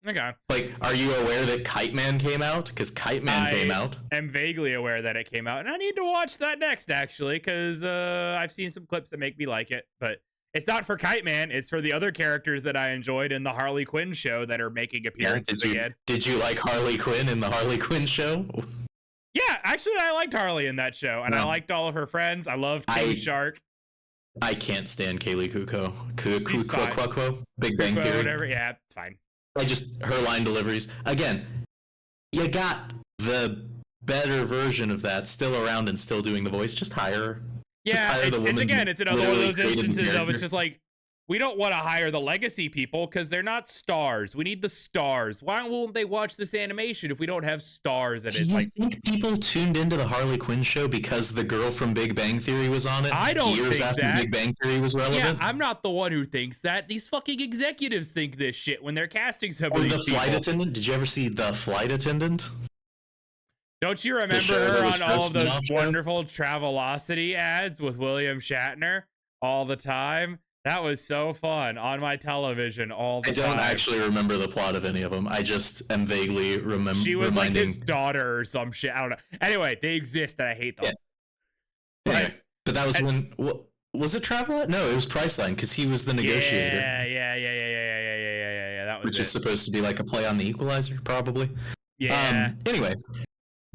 Okay. Like, are you aware that Kite Man came out? Because Kite Man came out. I'm vaguely aware that it came out, and I need to watch that next, actually, because I've seen some clips that make me like it. But it's not for Kite Man; it's for the other characters that I enjoyed in the Harley Quinn show that are making appearances again. Did you like Harley Quinn in the Harley Quinn show? Yeah, actually, I liked Harley in that show, and I liked all of her friends. I loved King Shark. I can't stand Kaylee Cuoco. Big Bang Theory. Whatever. Yeah, it's fine. Her line deliveries. Again, you got the better version of that still around and still doing the voice. Just hire her. Yeah, it's another one of those instances of it's just like, we don't want to hire the legacy people because they're not stars. We need the stars. Why won't they watch this animation if we don't have stars in it? Do you think people tuned into the Harley Quinn show because the girl from Big Bang Theory was on it? I don't years think after that. Big Bang Theory was relevant. Yeah, I'm not the one who thinks that. These fucking executives think this shit when they're casting some of these the flight attendant. Did you ever see The Flight Attendant? Don't you remember her on all of those wonderful Travelocity ads with William Shatner all the time? That was so fun on my television all the time. I don't actually remember the plot of any of them. I just am vaguely remembering. She was like his daughter or some shit. I don't know. Anyway, they exist and I hate them. Yeah. Anyway, but that was when. Was it Travelot? No, it was Priceline because he was the negotiator. Yeah. That was which is supposed to be like a play on the Equalizer, probably. Yeah. Anyway,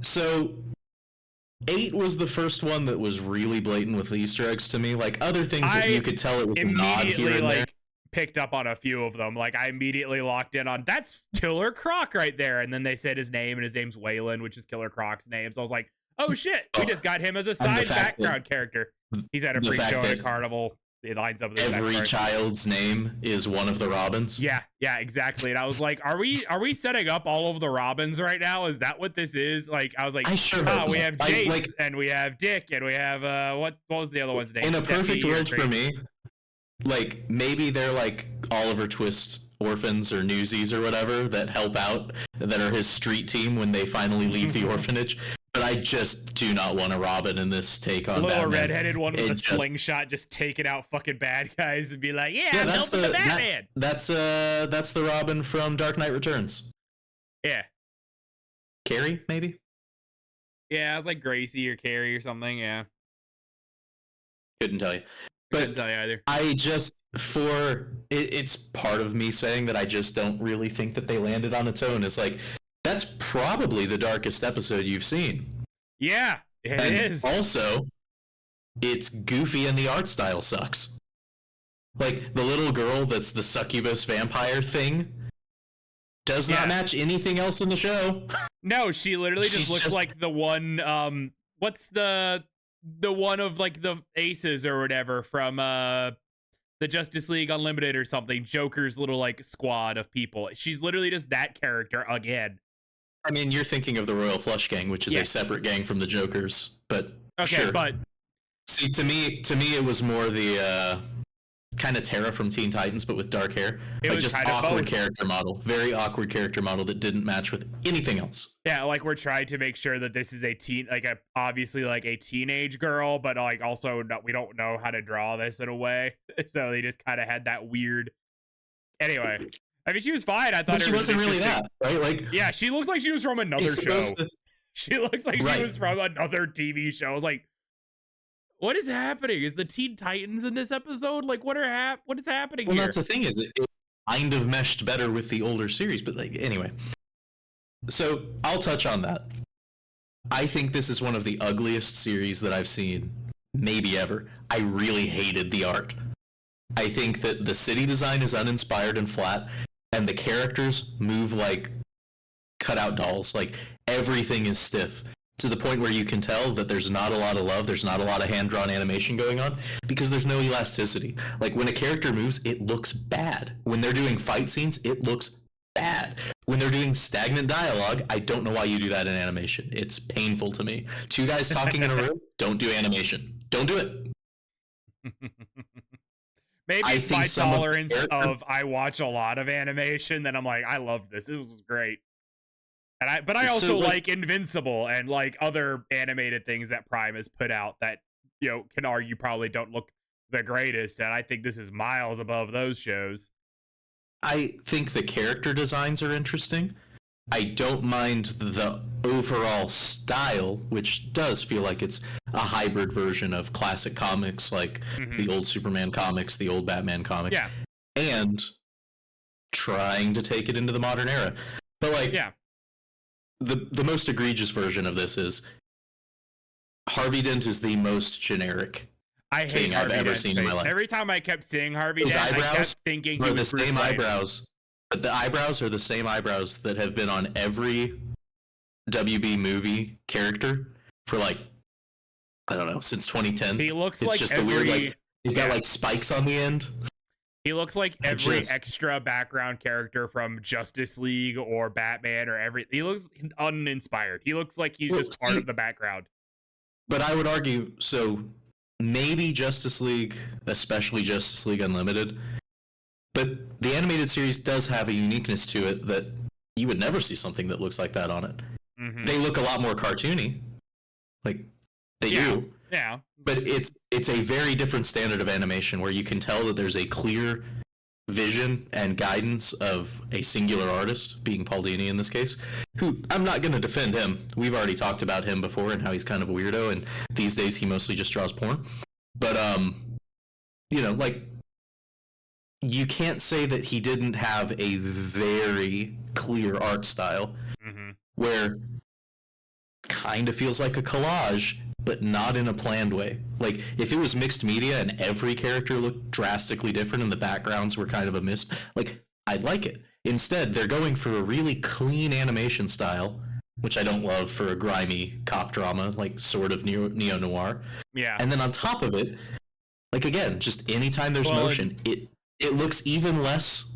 so 8 was the first one that was really blatant with the Easter eggs to me. Like other things that you could tell it was a nod here and there. Picked up on a few of them. Like I immediately locked in on that's Killer Croc right there, and then they said his name, and his name's Waylon, which is Killer Croc's name. So I was like, oh shit, we just got him as a side background character. He's at a free show at a carnival. It lines up with every child's name is one of the Robins. Yeah, exactly. And I was like, are we setting up all of the Robins right now? Is that what this is? Like, I was like, we have Jace and we have Dick and we have what was the other one's name? In a perfect world for me, like maybe they're like Oliver Twist orphans or newsies or whatever that help out, that are his street team when they finally leave the orphanage. But I just do not want a Robin in this take on Little Batman. redheaded one with a slingshot, just taking out fucking bad guys and be like, I'm helping the Batman. That's the Robin from Dark Knight Returns. Yeah. Carrie, maybe? Yeah, I was like Gracie or Carrie or something, yeah. Couldn't tell you. Couldn't tell you either. I just, it's part of me saying that I just don't really think that they landed on a tone. It's like, that's probably the darkest episode you've seen. Yeah, it is. Also, it's goofy and the art style sucks. Like, the little girl that's the succubus vampire thing does not match anything else in the show. No, she literally just looks like the one, what's the one of, like, the aces or whatever from, the Justice League Unlimited or something. Joker's little, like, squad of people. She's literally just that character again. I mean, you're thinking of the Royal Flush Gang, which is a separate gang from the Jokers, but sure. But see, to me, it was more the kind of Terra from Teen Titans, but with dark hair. Like just awkward character model, very awkward character model that didn't match with anything else. Yeah, like we're trying to make sure that this is obviously like a teenage girl, but like also we don't know how to draw this in a way, so they just kind of had that weird. Anyway. I mean, she was fine. I thought she wasn't really that, right? Like, yeah, she looked like she was from another show. She looked like she was from another TV show. I was like, what is happening? Is the Teen Titans in this episode? Like, what is happening here? Well, that's the thing, is it kind of meshed better with the older series, but like, anyway. So, I'll touch on that. I think this is one of the ugliest series that I've seen, maybe ever. I really hated the art. I think that the city design is uninspired and flat, and the characters move like cutout dolls. Like, everything is stiff to the point where you can tell that there's not a lot of love, there's not a lot of hand-drawn animation going on, because there's no elasticity. Like, when a character moves, it looks bad. When they're doing fight scenes, it looks bad. When they're doing stagnant dialogue, I don't know why you do that in animation. It's painful to me. 2 guys talking in a room, don't do animation. Don't do it. Maybe it's my tolerance of I watch a lot of animation, then I'm like, I love this. This was great. But I also like Invincible and like other animated things that Prime has put out that, you know, can argue probably don't look the greatest. And I think this is miles above those shows. I think the character designs are interesting. I don't mind the overall style, which does feel like it's a hybrid version of classic comics, like the old Superman comics, the old Batman comics, and trying to take it into the modern era. But like, the most egregious version of this is Harvey Dent is the most generic thing I've ever seen in my life. Every time I kept seeing Harvey Dent, I kept thinking he was the same eyebrows. But the eyebrows are the same eyebrows that have been on every WB movie character for like, I don't know, since 2010. He looks it's like just the weird, like, he's got like spikes on the end. He looks like every extra background character from Justice League or Batman or he looks uninspired. He looks like he's just part of the background. But I would argue, so maybe Justice League, especially Justice League Unlimited, but the animated series does have a uniqueness to it that you would never see something that looks like that on it. Mm-hmm. They look a lot more cartoony. Like, they do. Yeah. But it's a very different standard of animation where you can tell that there's a clear vision and guidance of a singular artist, being Paul Dini in this case, who, I'm not going to defend him. We've already talked about him before and how he's kind of a weirdo, and these days he mostly just draws porn. But, you know, like, you can't say that he didn't have a very clear art style where kind of feels like a collage, but not in a planned way. Like, if it was mixed media and every character looked drastically different and the backgrounds were kind of a miss, like, I'd like it. Instead, they're going for a really clean animation style, which I don't love for a grimy cop drama, like sort of neo-noir. Yeah. And then on top of it, like, again, just anytime there's motion, it looks even less,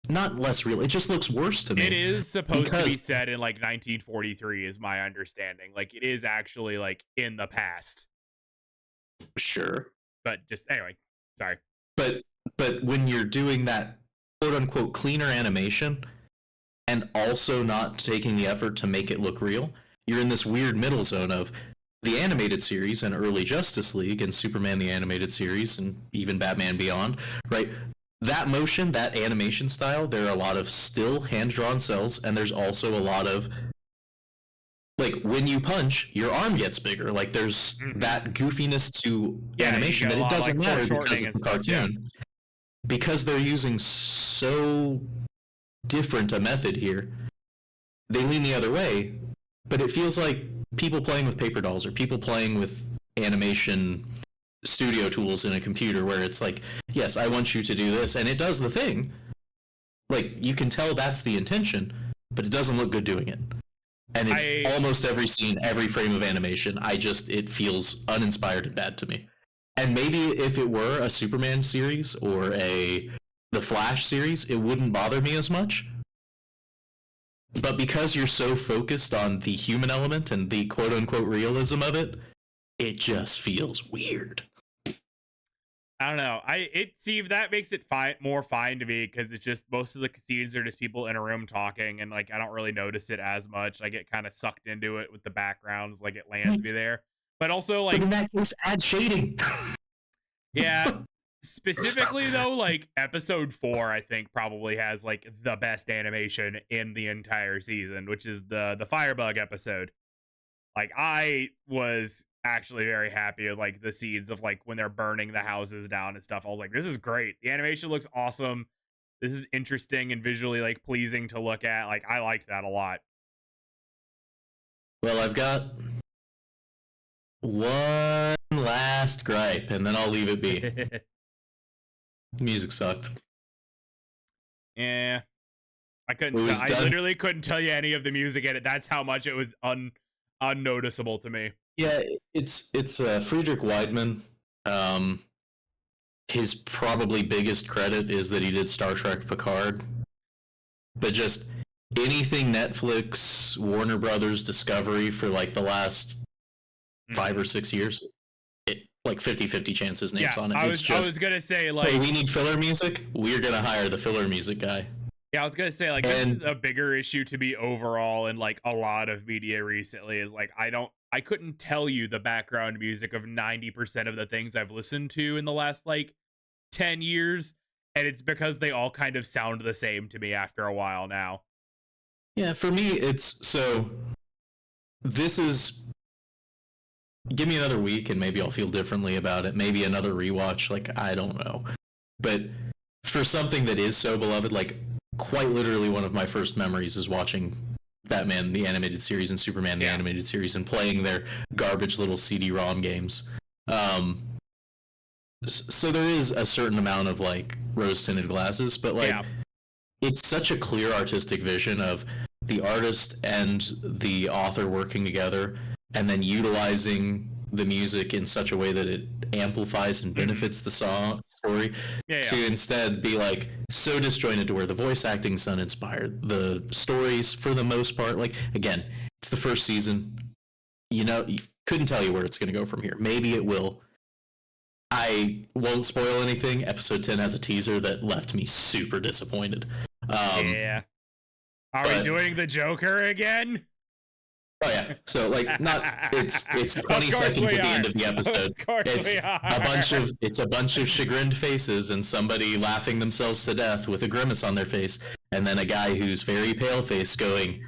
not less real, it just looks worse to me. It is supposed to be set in like 1943 is my understanding. Like, it is actually like in the past. Sure. But just, anyway, sorry. But when you're doing that quote unquote cleaner animation and also not taking the effort to make it look real, you're in this weird middle zone of the animated series and early Justice League and Superman the Animated Series and even Batman Beyond, right? That motion, that animation style, there are a lot of still hand-drawn cells, and there's also a lot of, like, when you punch, your arm gets bigger. Like, there's that goofiness to animation that it doesn't matter because it's a cartoon. Yeah. Because they're using so different a method here, they lean the other way, but it feels like people playing with paper dolls or people playing with animation studio tools in a computer where it's like, yes, I want you to do this, and it does the thing. Like, you can tell that's the intention, but it doesn't look good doing it. And it's almost every scene, every frame of animation, it feels uninspired and bad to me. And maybe if it were a Superman series or the Flash series, it wouldn't bother me as much. But because you're so focused on the human element and the quote-unquote realism of it, it just feels weird. I don't know. That makes it more fine to me because it's just most of the scenes are just people in a room talking, and like I don't really notice it as much. I get kind of sucked into it with the backgrounds, like it lands me there. But also, like, but in that case, add shading. Yeah. Specifically though, like episode 4, I think probably has like the best animation in the entire season, which is the Firebug episode. Like, I was actually very happy with like the scenes of like when they're burning the houses down and stuff. I was like, this is great. The animation looks awesome. This is interesting and visually like pleasing to look at. Like, I liked that a lot. Well, I've got one last gripe, and then I'll leave it be. Music sucked. Yeah. I literally couldn't tell you any of the music in it. That's how much it was unnoticeable to me. Yeah, it's Friedrich Weidman. His probably biggest credit is that he did Star Trek Picard. But just anything Netflix, Warner Brothers, Discovery for like the last 5 or 6 years, like 50-50 chance his name's on it. I was gonna say, like, hey, we need filler music, we're gonna hire the filler music guy. Yeah, I was gonna say, like, this is a bigger issue to me overall in like a lot of media recently, is like I couldn't tell you the background music of 90% of the things I've listened to in the last like 10 years, and it's because they all kind of sound the same to me after a while now. Yeah, for me this is, give me another week and maybe I'll feel differently about it. Maybe another rewatch, like, I don't know. But for something that is so beloved, like, quite literally one of my first memories is watching Batman the Animated Series and Superman the Animated Series and playing their garbage little CD-ROM games. So there is a certain amount of, like, rose-tinted glasses, but, like, it's such a clear artistic vision of the artist and the author working together, and then utilizing the music in such a way that it amplifies and benefits the story, to instead be like so disjointed to where the voice acting's uninspired. The stories, for the most part, like, again, it's the first season. You couldn't tell you where it's going to go from here. Maybe it will. I won't spoil anything. Episode 10 has a teaser that left me super disappointed. Are we doing the Joker again? Oh yeah. So like, not it's 20 seconds at the end of the episode. Of course It's we are. a bunch of chagrined faces and somebody laughing themselves to death with a grimace on their face, and then a guy who's very pale faced going,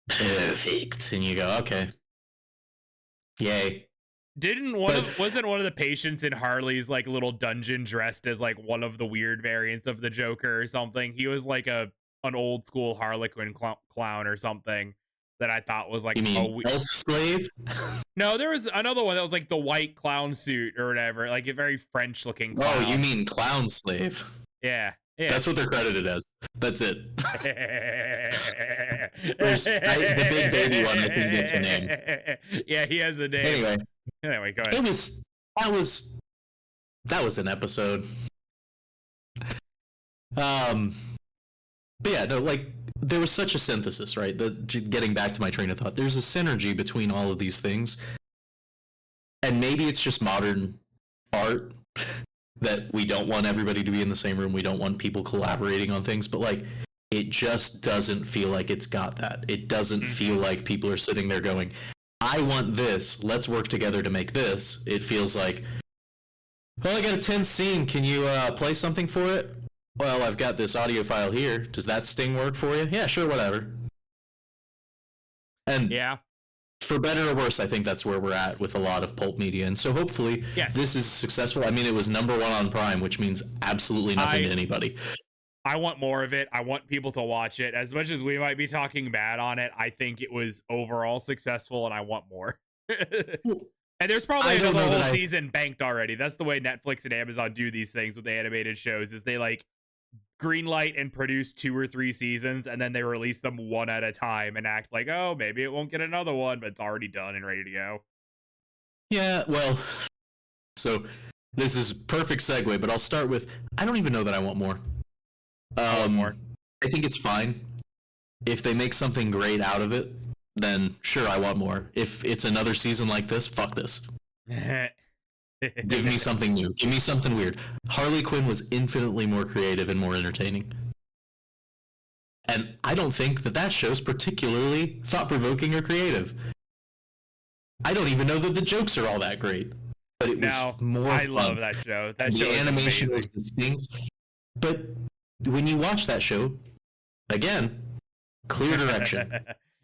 "Perfect," and you go, okay, yay. Wasn't one of the patients in Harley's like little dungeon dressed as like one of the weird variants of the Joker or something? He was like an old school Harlequin clown or something that I thought was like, you mean elf slave? No, there was another one that was like the white clown suit or whatever, like a very French looking clown. Oh, you mean clown slave? Yeah. That's what they're credited as. That's it. The big baby one, I think, gets a name. Yeah, he has a name. Anyway, go ahead. That was an episode. But yeah, no, like, there was such a synthesis, right? Getting back to my train of thought, there's a synergy between all of these things. And maybe it's just modern art that we don't want everybody to be in the same room. We don't want people collaborating on things, but like, it just doesn't feel like it's got that. It doesn't feel like people are sitting there going, I want this. Let's work together to make this. It feels like, well, I got a tense scene. Can you play something for it? Well, I've got this audio file here. Does that sting work for you? Yeah, sure, whatever. And yeah, for better or worse, I think that's where we're at with a lot of pulp media. And so hopefully this is successful. I mean, it was #1 on Prime, which means absolutely nothing to anybody. I want more of it. I want people to watch it. As much as we might be talking bad on it, I think it was overall successful, and I want more. And there's probably another whole season banked already. That's the way Netflix and Amazon do these things with the animated shows, is they like greenlight and produce 2 or 3 seasons, and then they release them one at a time and act like, oh, maybe it won't get another one, but it's already done and ready to go. Yeah, well, so this is perfect segue, but I'll start with, I don't even know that I want more. I want more. I think it's fine. If they make something great out of it, then sure, I want more. If it's another season like this, fuck this. Give me something new. Give me something weird. Harley Quinn was infinitely more creative and more entertaining. And I don't think that show's particularly thought-provoking or creative. I don't even know that the jokes are all that great. But it was more fun. I love that show. The animation was distinct. But when you watch that show, again, clear direction.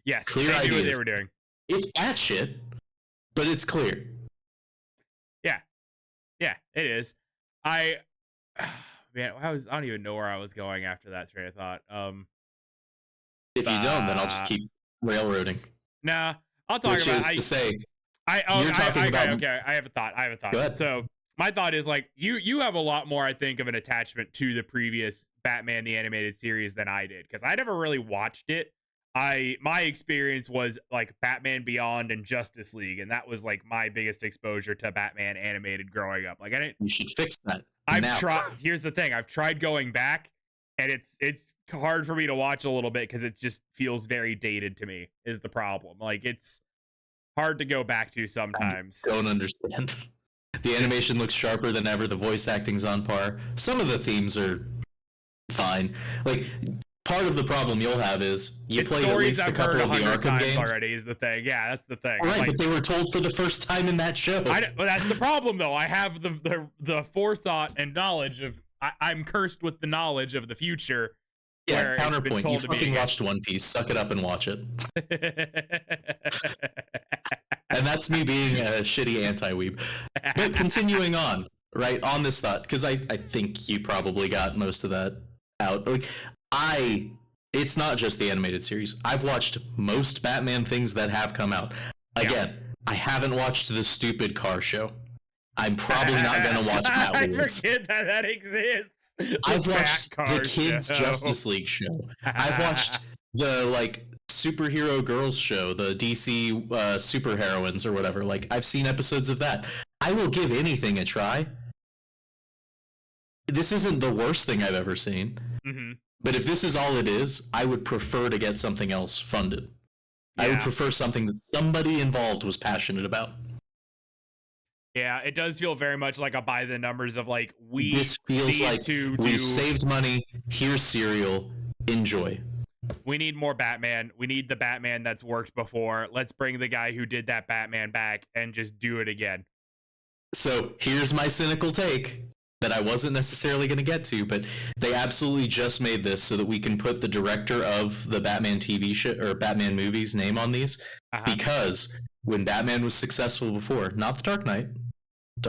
Yes, clear they ideas. knew what they were doing. It's batshit, but it's clear. Yeah, it is. Man, I don't even know where I was going after that train of thought. If you don't, then I'll just keep railroading. Nah, I'll talk about. I have a thought. So my thought is like you have a lot more, I think, of an attachment to the previous Batman the Animated Series than I did, because I never really watched it. My experience was like Batman Beyond and Justice League, and that was like my biggest exposure to Batman animated growing up. Like, I didn't. You should fix that. Here's the thing. I've tried going back, and it's hard for me to watch a little bit because it just feels very dated to me. Is the problem? Like, it's hard to go back to sometimes. I don't understand. The animation looks sharper than ever. The voice acting's on par. Some of the themes are fine. Like, part of the problem you'll have is you played at least a couple of the Arkham games already. Is the thing? Yeah, that's the thing. All right, but they were told for the first time in that show. But that's the problem, though. I have the forethought and knowledge of. I'm cursed with the knowledge of the future. Yeah. Counterpoint. You fucking watched One Piece. Suck it up and watch it. And that's me being a shitty anti-weeb. But continuing on, right, on this thought, because I think you probably got most of that out. Like, it's not just the animated series. I've watched most Batman things that have come out. Again, I haven't watched the stupid car show. I'm probably not going to watch Bat I forget that exists. I've watched the Kids Justice League show. I've watched the superhero girls show, the DC superheroines or whatever. Like, I've seen episodes of that. I will give anything a try. This isn't the worst thing I've ever seen. Mm-hmm. But if this is all it is, I would prefer to get something else funded. Yeah. I would prefer something that somebody involved was passionate about. Yeah, it does feel very much like a by the numbers of like, this feels like we saved money, here's cereal, enjoy. We need more Batman. We need the Batman that's worked before. Let's bring the guy who did that Batman back and just do it again. So here's my cynical take that I wasn't necessarily going to get to, but they absolutely just made this so that we can put the director of the Batman TV show or Batman movies name on these, because when Batman was successful before, not the Dark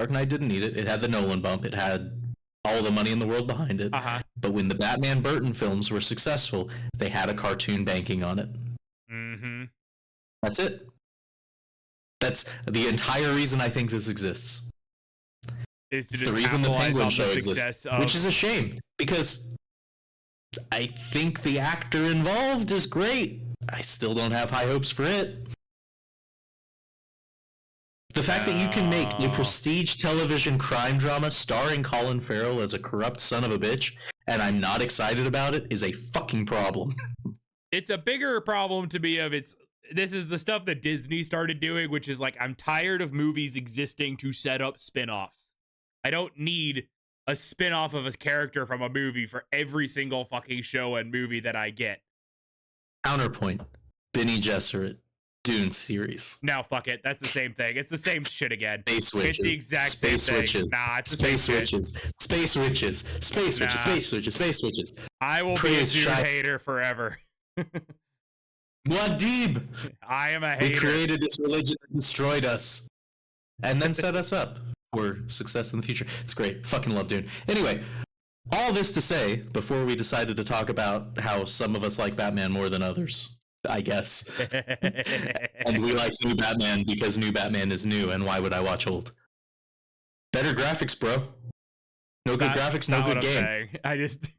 Knight didn't need it. It had the Nolan bump. It had all the money in the world behind it. But when the Batman Burton films were successful, they had a cartoon banking on it. Mm-hmm. That's it. That's the entire reason I think this exists. Is to it's just the reason the Penguin show exists, which is a shame, because I think the actor involved is great. I still don't have high hopes for it. The fact that you can make a prestige television crime drama starring Colin Farrell as a corrupt son of a bitch, and I'm not excited about it, is a fucking problem. It's a bigger problem to me of this is the stuff that Disney started doing, which is like, I'm tired of movies existing to set up spin-offs. I don't need a spin-off of a character from a movie for every single fucking show and movie that I get. Counterpoint. Bene Gesserit. Dune series. No, fuck it. That's the same thing. It's the same shit again. Space witches. It's the exact space same witches. thing. Nah, it's the space same witches. shit. Space witches. Space witches. Nah. Space witches. Space witches. I will be a Dune hater forever. Muad'Dib! I am a hater. We created this religion that destroyed us. And then set us up for success in the future. It's great. Fucking love Dune. Anyway, all this to say, before we decided to talk about how some of us like Batman more than others, I guess. And we like new Batman because new Batman is new, and why would I watch old? Better graphics, bro. No good graphics, no good game. Saying. I just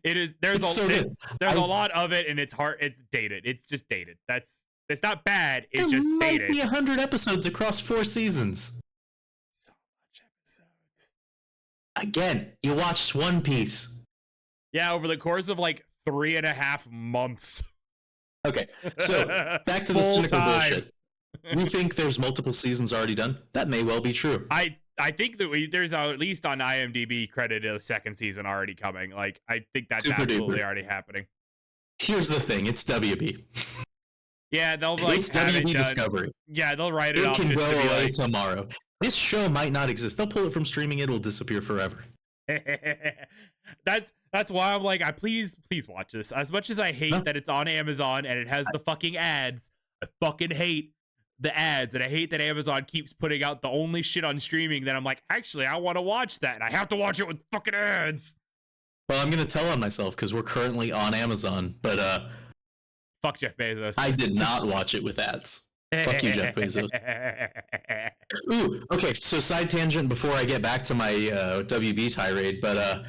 it is there's a lot of it, and it's hard. It's dated. It's just dated. It's not bad. It's just dated. There might be 100 episodes across 4 seasons. So much episodes. Again, you watched One Piece. Yeah, over the course of like 3.5 months. Okay, so back to the cynical bullshit. You think there's multiple seasons already done? That may well be true. I think that there's at least on IMDb credited a second season already coming. Like, I think that's absolutely already happening. Here's the thing: it's WB. Yeah, they'll like it's WB Discovery. Yeah, they'll write it off. It can just go to be away like, tomorrow. This show might not exist. They'll pull it from streaming. It will disappear forever. That's why I'm like, please watch this. As much as I hate that it's on Amazon and it has the fucking ads, I fucking hate the ads, and I hate that Amazon keeps putting out the only shit on streaming that I'm like, actually, I want to watch that, and I have to watch it with fucking ads. Well, I'm gonna tell on myself because we're currently on Amazon, but fuck Jeff Bezos. I did not watch it with ads. Fuck you, Jeff Bezos. Ooh, okay, so side tangent before I get back to my WB tirade, but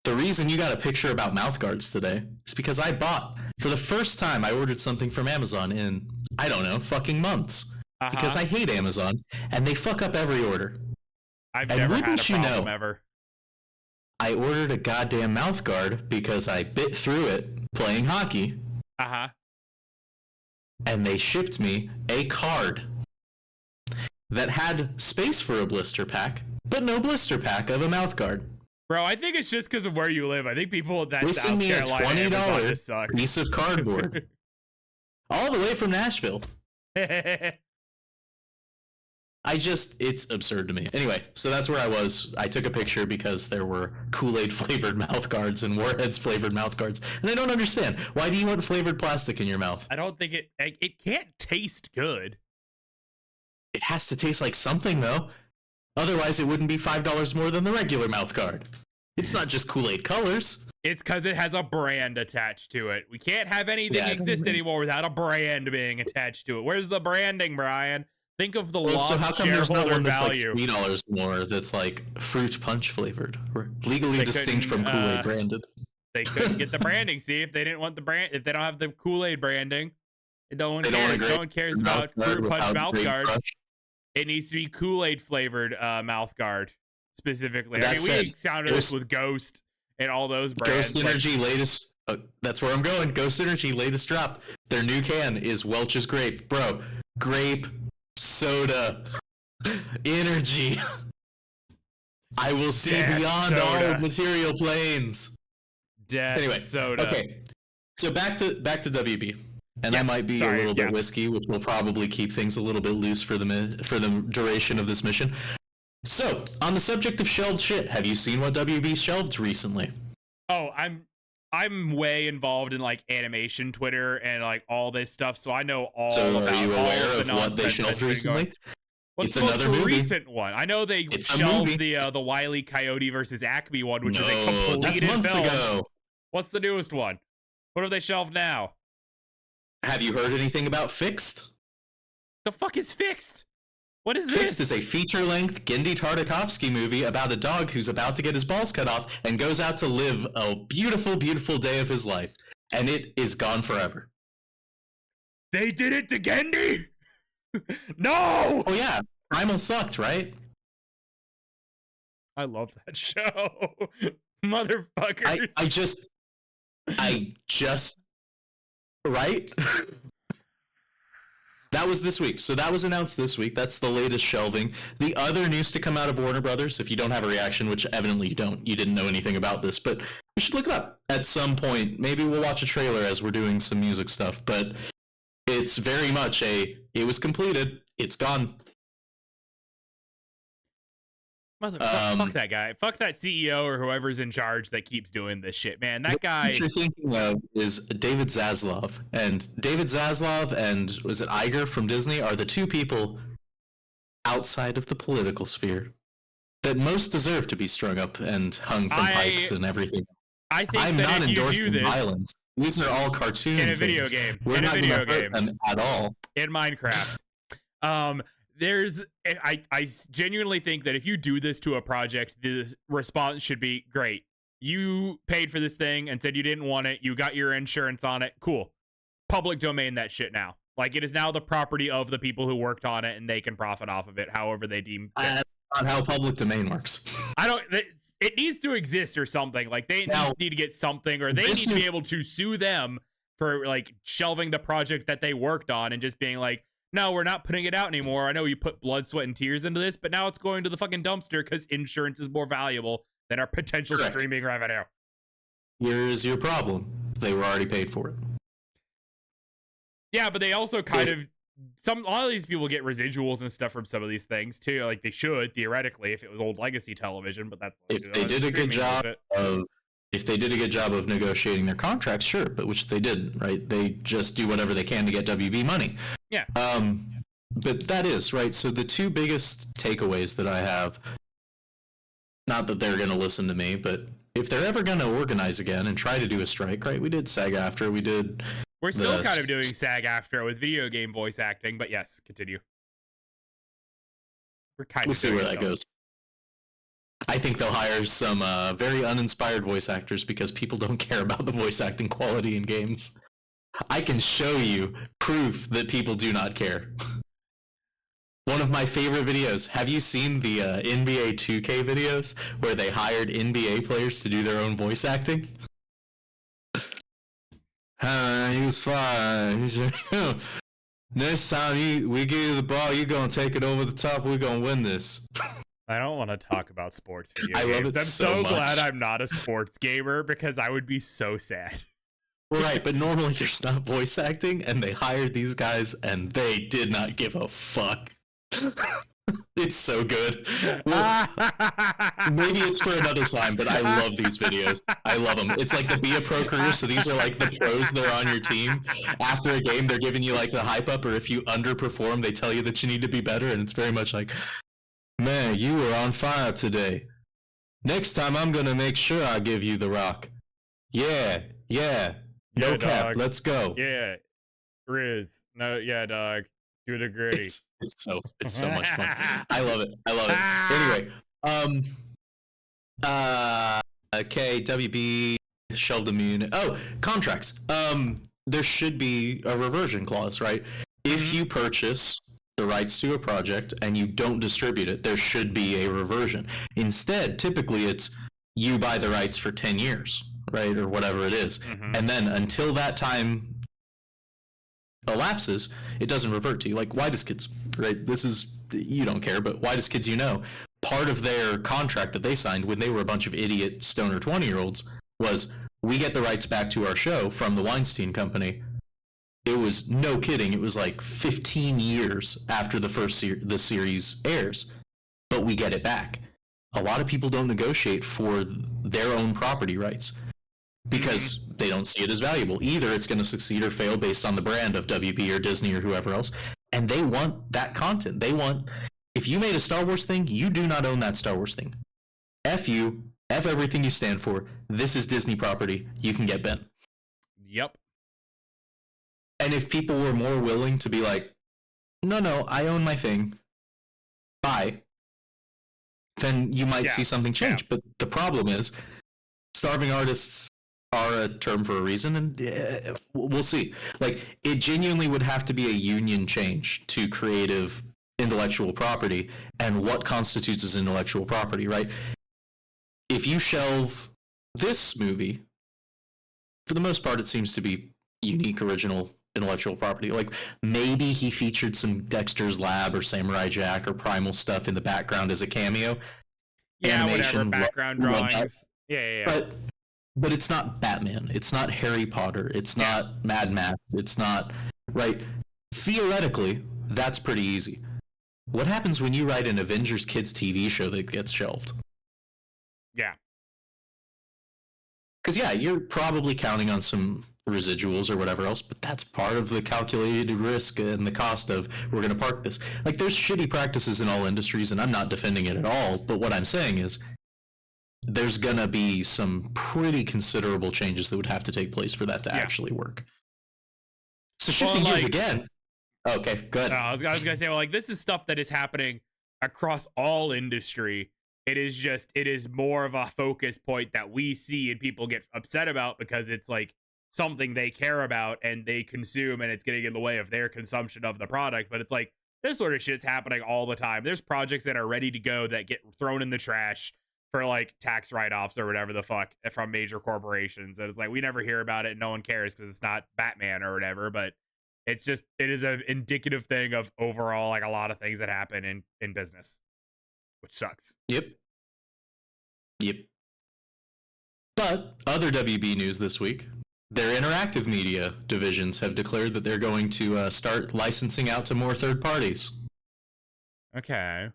the reason you got a picture about mouth guards today is because I bought, for the first time, I ordered something from Amazon in, I don't know, fucking months. Because I hate Amazon, and they fuck up every order. I've never had a problem ever. I ordered a goddamn mouth guard because I bit through it playing hockey. And they shipped me a card that had space for a blister pack, but no blister pack of a mouth guard. Bro, I think it's just because of where you live. I think people that South Carolina me a $20 piece of cardboard. All the way from Nashville. It's absurd to me. Anyway, so that's where I was. I took a picture because there were Kool-Aid flavored mouth guards and Warheads flavored mouth guards. And I don't understand. Why do you want flavored plastic in your mouth? I don't think it can't taste good. It has to taste like something, though. Otherwise, it wouldn't be $5 more than the regular mouth guard. It's not just Kool-Aid colors. It's because it has a brand attached to it. We can't have anything exist anymore without a brand being attached to it. Where's the branding, Brian? Think of the lost so how come shareholder there's not one that's value. Like $3 more that's like fruit punch flavored, or legally distinct from Kool-Aid branded? They couldn't get the branding. See, if they didn't want the brand, if they don't have the Kool-Aid branding, no one cares. No one cares about Fruit Punch mouth guard. It needs to be Kool-Aid flavored mouth guard specifically. I mean, we sounded this with Ghost and all those brands. Ghost Energy latest. That's where I'm going. Ghost Energy latest drop. Their new can is Welch's Grape, bro. Grape soda energy. I will see beyond all material planes. Anyway, soda. Okay. So back to WB. And I might be a little bit whiskey, which will probably keep things a little bit loose for the duration of this mission. So, on the subject of shelved shit, have you seen what WB shelved recently? Oh, I'm way involved in like animation Twitter and like all this stuff, so I know all about. Are you aware of what they shelved recently? It's another recent one. I know they shelved the Wile E. Coyote versus Acme one, which is a completed months film. Ago. What's the newest one? What have they shelved now? Have you heard anything about Fixed? The fuck is Fixed? What is this? Fixed is a feature-length Gendy Tartakovsky movie about a dog who's about to get his balls cut off and goes out to live a beautiful, beautiful day of his life. And it is gone forever. They did it to Gendy? No! Oh yeah, Primal sucked, right? I love that show. Motherfuckers. I just... Right? That was this week. So that was announced this week. That's the latest shelving. The other news to come out of Warner Brothers, if you don't have a reaction, which evidently you don't, you didn't know anything about this, but we should look it up at some point. Maybe we'll watch a trailer as we're doing some music stuff, but it's very much it was completed, it's gone. Fuck that guy. Fuck that CEO or whoever's in charge that keeps doing this shit, man. That guy. What you're thinking of is David Zaslav. And David Zaslav and was it Iger from Disney are the two people outside of the political sphere that most deserve to be strung up and hung from pikes and everything. I think I'm that not if you endorsing do this violence. These are all cartoon in a video things. game. We're not going to hurt them at all. In Minecraft. I genuinely think that if you do this to a project, the response should be great. You paid for this thing and said you didn't want it. You got your insurance on it. Cool. Public domain that shit now. Like, it is now the property of the people who worked on it, and they can profit off of it however they deem fit. That's not how public domain works. It needs to exist or something. Like, they need to get something, or they need to be able to sue them for like shelving the project that they worked on and just being like, no, we're not putting it out anymore. I know you put blood, sweat, and tears into this, but now it's going to the fucking dumpster because insurance is more valuable than our potential streaming revenue. Here's your problem. They were already paid for it. Yeah, but they also kind of... a lot of these people get residuals and stuff from some of these things, too. Like, they should, theoretically, if it was old legacy television, but that's... If they did a good job of... If they did a good job of negotiating their contracts, sure, but which they didn't, right? They just do whatever they can to get WB money. Yeah. But that is, right? So the two biggest takeaways that I have, not that they're going to listen to me, but if they're ever going to organize again and try to do a strike, right? We did SAG-AFTRA, We're still kind of doing SAG-AFTRA with video game voice acting, but yes, continue. We'll see where that goes. I think they'll hire some very uninspired voice actors because people don't care about the voice acting quality in games. I can show you proof that people do not care. One of my favorite videos. Have you seen the NBA 2K videos where they hired NBA players to do their own voice acting? He was fine. Next time we give you the ball, you're going to take it over the top. We're going to win this. I don't want to talk about sports video games. Love it I'm so glad I'm not a sports gamer because I would be so sad. Right, but normally there's not voice acting, and they hired these guys, and they did not give a fuck. It's so good. Well, maybe it's for another time, but I love these videos. I love them. It's like the Be a Pro career, so these are like the pros that are on your team. After a game, they're giving you like the hype up, or if you underperform, they tell you that you need to be better, and it's very much like, man, you were on fire today. Next time, I'm going to make sure I give you the rock. Yeah. No cap, dog. Let's go. Yeah. Riz. No, yeah, dog. Do the gritty. It's so much fun. I love it. Anyway, okay, WB shelved immune. Oh, contracts. There should be a reversion clause, right? If you purchase the rights to a project and you don't distribute it, there should be a reversion. Instead, typically it's you buy the rights for 10 years, right? Or whatever it is. And then until that time elapses, it doesn't revert to you. Like Widest Kids, right? This is, you don't care, but Widest Kids, you know, part of their contract that they signed when they were a bunch of idiot stoner 20-year-olds was, we get the rights back to our show from the Weinstein Company. It was no kidding. It was like 15 years after the series airs, but we get it back. A lot of people don't negotiate for their own property rights because they don't see it as valuable. Either it's going to succeed or fail based on the brand of WB or Disney or whoever else, and they want that content. They want, if you made a Star Wars thing, you do not own that Star Wars thing. F you, F everything you stand for. This is Disney property. You can get bent. Yep. And if people were more willing to be like, no, I own my thing, bye, then you might see something change. But the problem is, starving artists are a term for a reason, and we'll see. Like, it genuinely would have to be a union change to creative intellectual property, and what constitutes as intellectual property, right? If you shelve this movie, for the most part, it seems to be unique, original intellectual property. Like, maybe he featured some Dexter's Lab or Samurai Jack or Primal stuff in the background as a cameo. Yeah, animation, whatever, background drawings. Yeah. But it's not Batman. It's not Harry Potter. It's not Mad Max. It's not, right? Theoretically, that's pretty easy. What happens when you write an Avengers Kids TV show that gets shelved? Yeah. Because, you're probably counting on some residuals or whatever else, but that's part of the calculated risk and the cost of, we're going to park this. Like, there's shitty practices in all industries, and I'm not defending it at all, but what I'm saying is there's going to be some pretty considerable changes that would have to take place for that to actually work. So shifting gears again. Okay, good. I was going to say, well, like, this is stuff that is happening across all industry. It is more of a focus point that we see and people get upset about because it's like something they care about and they consume, and it's getting in the way of their consumption of the product. But it's like, this sort of shit's happening all the time. There's projects that are ready to go that get thrown in the trash for like tax write-offs or whatever the fuck from major corporations. And it's like, we never hear about it and no one cares because it's not Batman or whatever. But it is an indicative thing of overall, like, a lot of things that happen in business, which sucks. Yep. But other WB news this week, their interactive media divisions have declared that they're going to start licensing out to more third parties. Okay.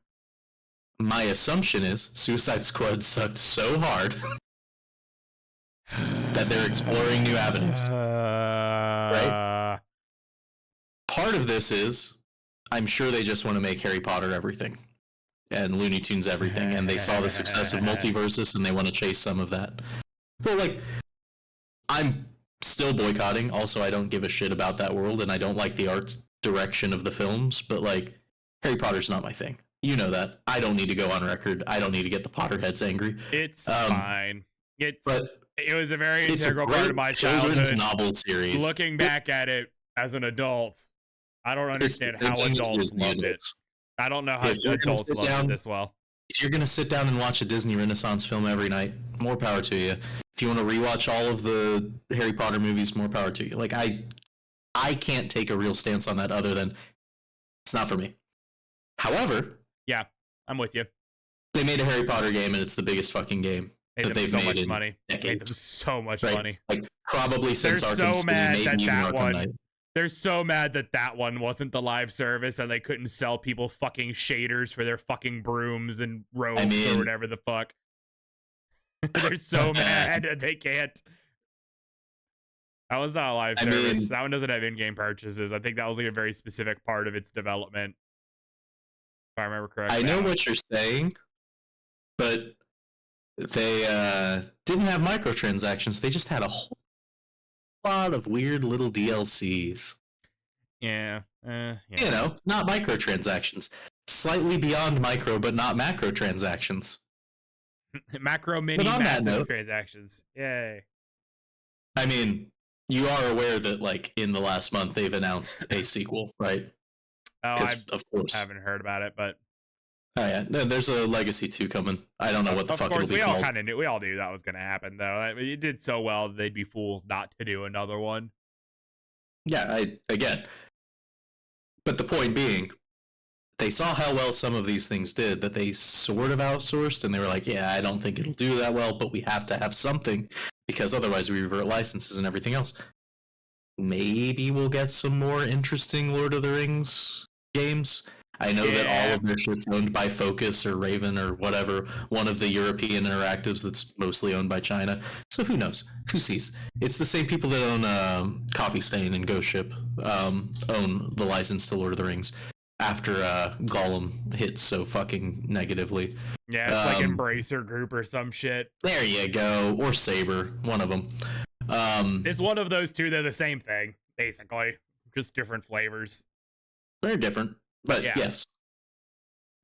My assumption is Suicide Squad sucked so hard that they're exploring new avenues. Right? Part of this is, I'm sure they just want to make Harry Potter everything and Looney Tunes everything, and they saw the success of Multiversus and they want to chase some of that. Well, like, I'm still boycotting. Also, I don't give a shit about that world, and I don't like the art direction of the films, but, like, Harry Potter's not my thing. You know that. I don't need to go on record. I don't need to get the Potterheads angry. It's fine. It was a very integral part of my childhood. Novel series. Looking back at it as an adult, I don't understand how adults loved it. I don't know how adults loved it this well. If you're going to sit down and watch a Disney Renaissance film every night, more power to you. If you want to rewatch all of the Harry Potter movies, more power to you. Like, I can't take a real stance on that other than it's not for me. However, yeah, I'm with you. They made a Harry Potter game, and it's the biggest fucking game that they've made in money. decades. Made them so much money. Like, probably since Arkham City, maybe even Arkham Knight. They're so mad that one wasn't the live service and they couldn't sell people fucking shaders for their fucking brooms and robes or whatever the fuck. They're so mad that they can't. That was not a live service. That one doesn't have in-game purchases. I think that was like a very specific part of its development, if I remember correctly. I know what you're saying, but they didn't have microtransactions. They just had a whole lot of weird little DLCs. Yeah. You know, not microtransactions. Slightly beyond micro, but not macro transactions. Macro, mini, massive transactions. Yay. I mean, you are aware that like in the last month they've announced a sequel, right? Oh, I Of course. haven't heard about it, but Oh yeah, there's a Legacy 2 coming. I don't know what the fuck it'll be we all called. kind of knew. We all knew that was going to happen, though. I mean, it did so well, they'd be fools not to do another one. Yeah, again. But the point being, they saw how well some of these things did that they sort of outsourced, and they were like, yeah, I don't think it'll do that well, but we have to have something because otherwise we revert licenses and everything else. Maybe we'll get some more interesting Lord of the Rings games. I know that all of their shit's owned by Focus or Raven or whatever, one of the European interactives that's mostly owned by China. So who knows? Who sees? It's the same people that own Coffee Stain and Ghost Ship own the license to Lord of the Rings after Gollum hit so fucking negatively. Yeah, it's like Embracer Group or some shit. There you go. Or Saber, one of them. It's one of those two. They're the same thing, basically. Just different flavors. They're different. But yeah. Yes,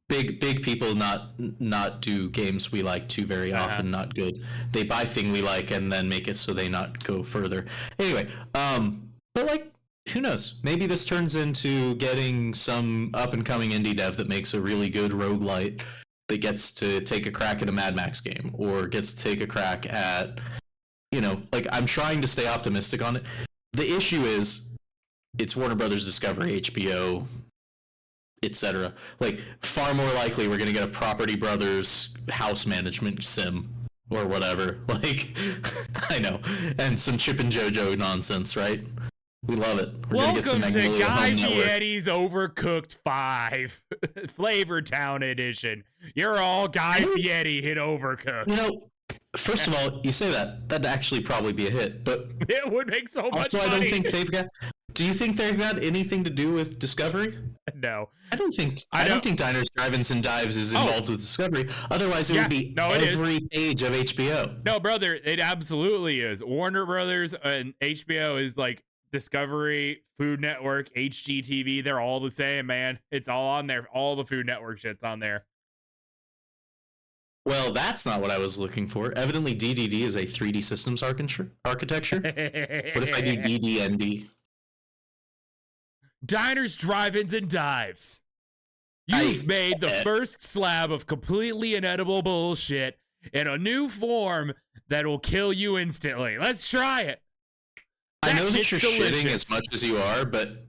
big people not do games we like too very often. Not good. They buy thing we like and then make it so they not go further. Anyway, but like, who knows? Maybe this turns into getting some up and coming indie dev that makes a really good roguelite that gets to take a crack at a Mad Max game or gets to take a crack at, you know, like I'm trying to stay optimistic on it. The issue is, it's Warner Brothers Discovery, HBO, etc. Like, far more likely we're gonna get a Property Brothers house management sim or whatever. Like, I know, and some Chip and JoJo nonsense, right? We love it. We're Welcome gonna get some to Guy Fieri's Overcooked 5 Flavor Town Edition. You're all Guy Fieri hit Overcooked. You know, first of all, you say that'd actually probably be a hit, but it would make so much money. Also, I don't think they've got. Do you think they've got anything to do with Discovery? No, I don't think. I don't think Diners, Drive-ins, and Dives is involved with Discovery. Otherwise, it would be every page of HBO. No, brother, it absolutely is. Warner Brothers and HBO is like Discovery, Food Network, HGTV. They're all the same, man. It's all on there. All the Food Network shit's on there. Well, that's not what I was looking for. Evidently, DDD is a 3D systems architecture. What if I do DDND? Diners, Drive-ins, and Dives. You've made the first slab of completely inedible bullshit in a new form that will kill you instantly. Let's try it. I know that you're shitting as much as you are, but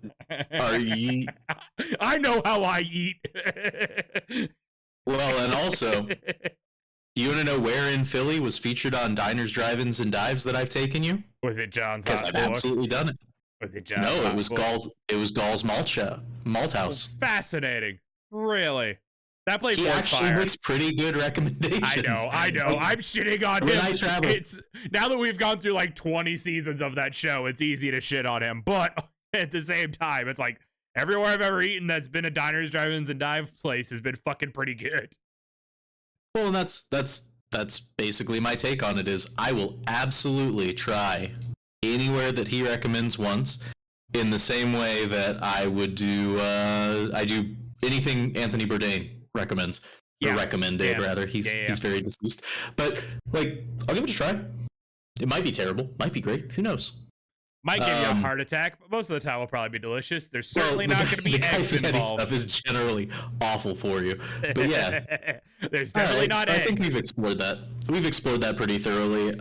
are you? I know how I eat. Well, and also, do you want to know where in Philly was featured on Diners, Drive-ins, and Dives that I've taken you? Was it John's? Because I've absolutely done it. Was it John's? No, it was Gall's. It was Gall's Malt House. Fascinating. Really. That place was actually makes pretty good recommendations. I know. I'm shitting on him. I travel. It's now that we've gone through like 20 seasons of that show, it's easy to shit on him. But at the same time, it's like everywhere I've ever eaten that's been a Diners, Drive-ins, and Dive place has been fucking pretty good. Well, and that's basically my take on it. Is I will absolutely try anywhere that he recommends once, in the same way that I would do I do anything Anthony Bourdain recommends, or recommended rather. He's very deceased, but like I'll give it a try. It might be terrible, might be great, who knows. Might give you a heart attack, but most of the time will probably be delicious. There's certainly not going to be eggs involved. Stuff is generally awful for you, but yeah, there's definitely not eggs. I think we've explored that. We've explored that pretty thoroughly.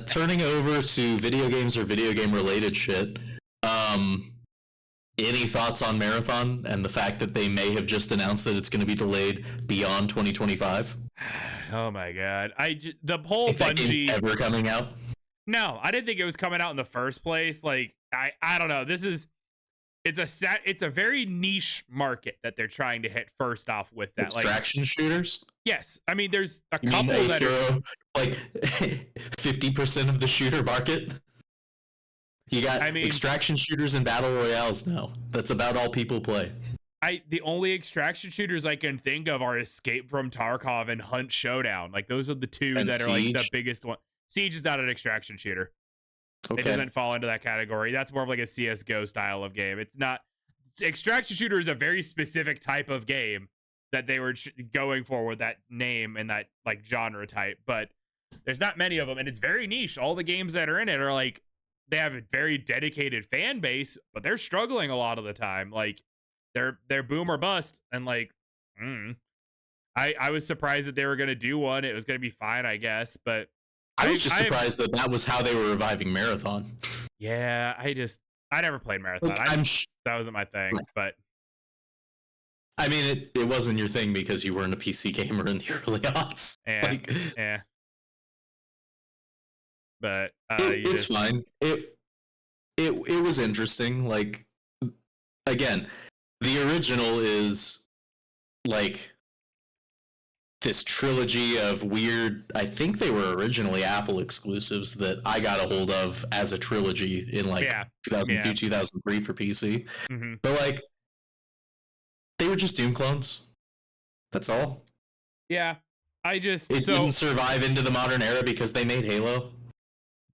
Turning over to video games or video game related shit. Any thoughts on Marathon and the fact that they may have just announced that it's going to be delayed beyond 2025? Oh my god! The whole Bungie ever coming out? No, I didn't think it was coming out in the first place. Like I don't know. It's a very niche market that they're trying to hit first off with that. Extraction shooters? Yes. I mean, there's a couple that are like 50% of the shooter market. You got extraction shooters and battle royales now. That's about all people play. The only extraction shooters I can think of are Escape from Tarkov and Hunt Showdown. Like those are the two that are like the biggest one. Siege is not an extraction shooter. Okay. It doesn't fall into that category. That's more of like a CSGO style of game. It's not. Extraction shooter is a very specific type of game that they were going for with that name and that like genre type. But there's not many of them, and it's very niche. All the games that are in it are like they have a very dedicated fan base, but they're struggling a lot of the time. Like they're boom or bust, and like I was surprised that they were gonna do one. It was gonna be fine, I guess, but I was just surprised that was how they were reviving Marathon. Yeah, I never played Marathon. Like, that wasn't my thing, but I mean, it wasn't your thing because you weren't a PC gamer in the early aughts. Yeah, like, yeah. But it's fine. It was interesting. Like, again, the original is like this trilogy of weird, I think they were originally Apple exclusives that I got a hold of as a trilogy in like 2002, 2003 for PC. Mm-hmm. But like, they were just Doom clones. That's all. Yeah. It didn't survive into the modern era because they made Halo.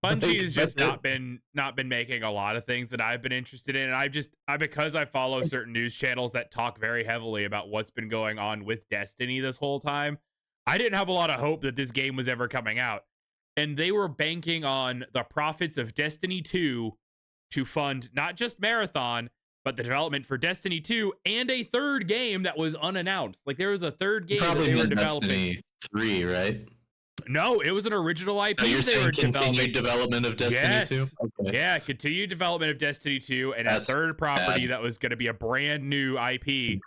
Bungie has just not been making a lot of things that I've been interested in. And because I follow certain news channels that talk very heavily about what's been going on with Destiny this whole time, I didn't have a lot of hope that this game was ever coming out. And they were banking on the profits of Destiny 2 to fund not just Marathon, but the development for Destiny 2 and a third game that was unannounced. Like there was a third game that they were developing. Destiny 3, right? No, it was an original IP. You're saying continued development of Destiny 2? Okay. Yeah, continued development of Destiny 2 and a third property that was going to be a brand new IP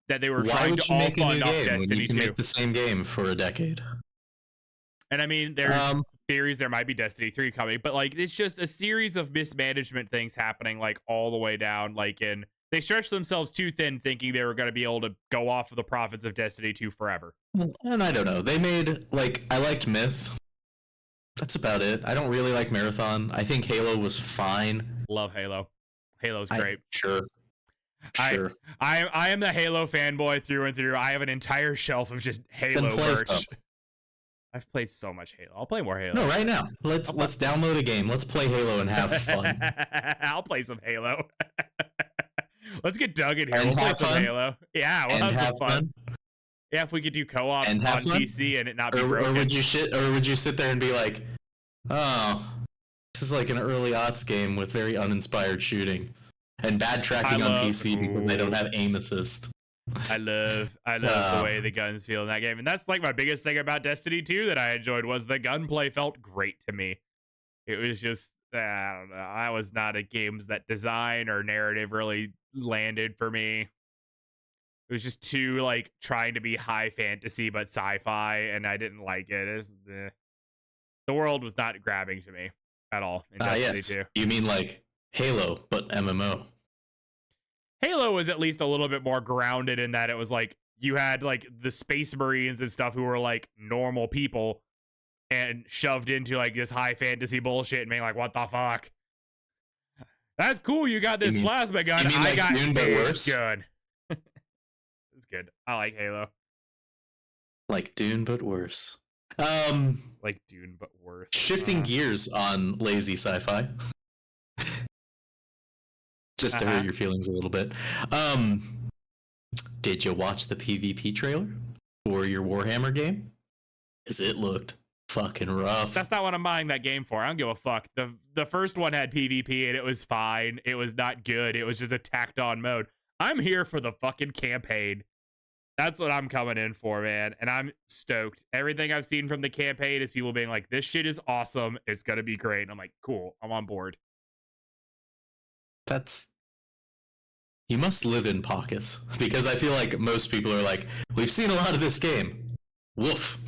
that they were trying to all fund off Destiny 2. You can make the same game for a decade. And I mean, there's theories there might be Destiny 3 coming, but like it's just a series of mismanagement things happening like all the way down. They stretched themselves too thin thinking they were going to be able to go off of the profits of Destiny 2 forever. And I don't know. They made, like, I liked Myth. That's about it. I don't really like Marathon. I think Halo was fine. Love Halo. Halo's great. Sure. I am the Halo fanboy through and through. I have an entire shelf of just Halo merch. I've played so much Halo. I'll play more Halo. No, right now. Let's download a game. Let's play Halo and have fun. I'll play some Halo. Let's get Doug in here. We'll play some Halo. Yeah, we'll have some fun. Yeah, if we could do co-op on PC and it not be broken. Or would you sit there and be like, oh, this is like an early aughts game with very uninspired shooting and bad tracking on PC because they don't have aim assist. I love the way the guns feel in that game. And that's like my biggest thing about Destiny 2 that I enjoyed was the gunplay felt great to me. It was just, I don't know. I was not a games that design or narrative really landed for me. It was just too like trying to be high fantasy but sci-fi, and I didn't like it. The world was not grabbing to me at all in Destiny 2. You mean like Halo, but MMO? Halo was at least a little bit more grounded in that it was like you had like the Space Marines and stuff who were like normal people and shoved into like this high fantasy bullshit and being like, what the fuck? That's cool. You got this plasma gun. I got Dune, but worse? Gun. It's good. I like Halo. Like Dune, but worse. Like Dune, but worse. Shifting gears on lazy sci-fi. Just to hurt your feelings a little bit. Did you watch the PvP trailer for your Warhammer game? Because it looked fucking rough. That's not what I'm buying that game for. I don't give a fuck. The first one had PvP and it was fine. It was not good. It was just a tacked on mode. I'm here for the fucking campaign. That's what I'm coming in for, man. And I'm stoked. Everything I've seen from the campaign is people being like, this shit is awesome. It's going to be great. And I'm like, cool. I'm on board. You must live in pockets. Because I feel like most people are like, we've seen a lot of this game. Woof.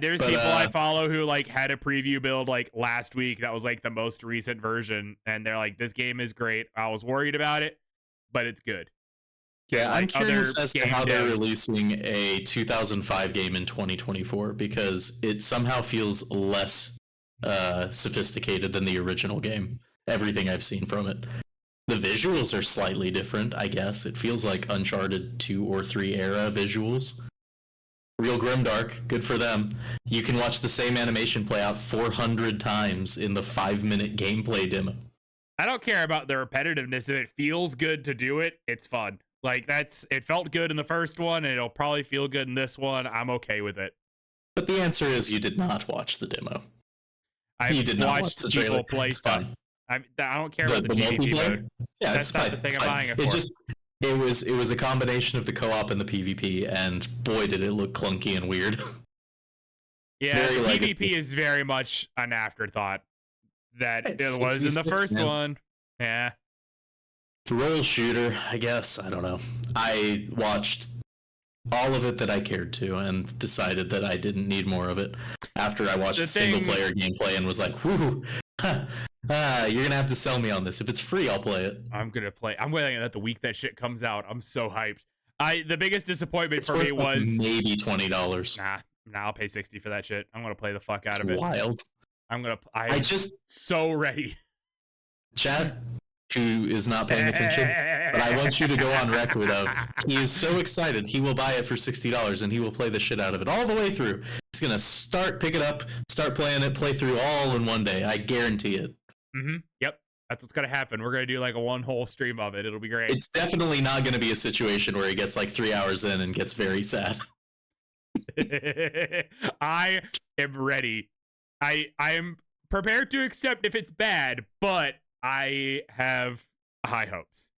There's people I follow who like had a preview build like last week. That was like the most recent version. And they're like, this game is great. I was worried about it, but it's good. Yeah, I'm curious as to how they're releasing a 2005 game in 2024 because it somehow feels less sophisticated than the original game. Everything I've seen from it. The visuals are slightly different, I guess. It feels like Uncharted 2 or 3 era visuals. Real grimdark, good for them. You can watch the same animation play out 400 times in the 5-minute gameplay demo. I don't care about the repetitiveness. If it feels good to do it, it's fun. Like it felt good in the first one and it'll probably feel good in this one. I'm okay with it. But the answer is you did not watch the demo. You did not watch the people play stuff. I don't care about the PvP multiplayer mode. Yeah, That's it's not fine. the thing It's I'm fine. buying it for. It was a combination of the co-op and the PvP, and boy did it look clunky and weird. Yeah, Very the legacy. PvP is very much an afterthought that It's it was in the 6v6, first man. one. Yeah. Roll shooter, I guess. I don't know. I watched all of it that I cared to and decided that I didn't need more of it after I watched the single player gameplay and was like, whoo, you're gonna have to sell me on this. If it's free, I'll play it. I'm waiting at the week that shit comes out. I'm so hyped. The biggest disappointment for me was maybe $20. Nah, I'll pay 60 for that shit. I'm gonna play the fuck out of it. Wild. I'm so ready. Chat, who is not paying attention, but I want you to go on record of he is so excited he will buy it for $60 and he will play the shit out of it all the way through. He's gonna pick it up, start playing it, play through all in one day. I guarantee it. Yep, that's what's gonna happen. We're gonna do like a one whole stream of it. It'll be great. It's definitely not gonna be a situation where he gets like 3 hours in and gets very sad. I am ready. I am prepared to accept if it's bad, but I have high hopes.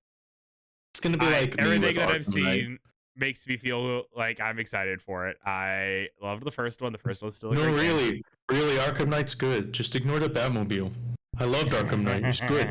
It's gonna be like everything that I've seen makes me feel like I'm excited for it. I loved the first one. The first one's still a great game. Really, Arkham Knight's good. Just ignore the Batmobile. I loved Arkham Knight. It's good.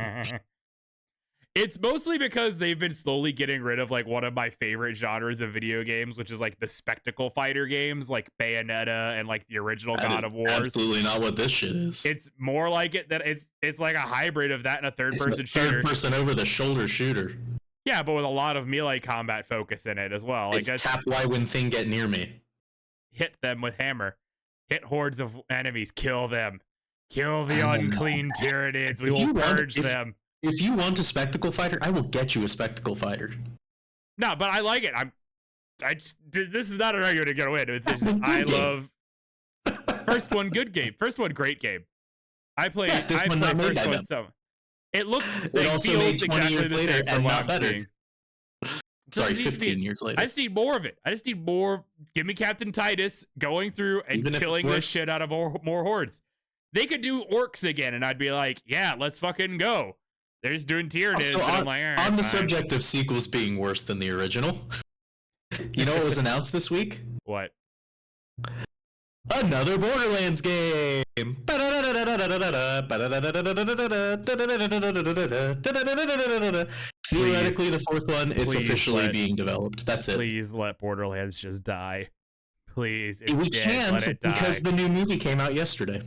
It's mostly because they've been slowly getting rid of like one of my favorite genres of video games, which is like the spectacle fighter games, like Bayonetta and like the original God of War. Absolutely not what this shit is. It's more like it that it's like a hybrid of that and a third-person shooter. Third-person over-the-shoulder shooter. Yeah, but with a lot of melee combat focus in it as well. It's tap Y when thing get near me. Hit them with hammer. Hit hordes of enemies. Kill them. Kill the unclean Tyranids. We will purge them. If you want a spectacle fighter, I will get you a spectacle fighter. No, but I like it. This is not an argument to get away. It's just I love first one good game. First one great game. I played first one so it looks it also made 20 years later and not better. Sorry, 15 years later. I just need more of it. I just need more. Give me Captain Titus going through and killing the shit out of more hordes. They could do orcs again, and I'd be like, yeah, let's fucking go. They're just doing Tyranids. On the subject of sequels being worse than the original, you know what was announced this week? What? Another Borderlands game. Theoretically, the fourth one, it's officially being developed. That's it. Please let Borderlands just die. Please, we can't because the new movie came out yesterday.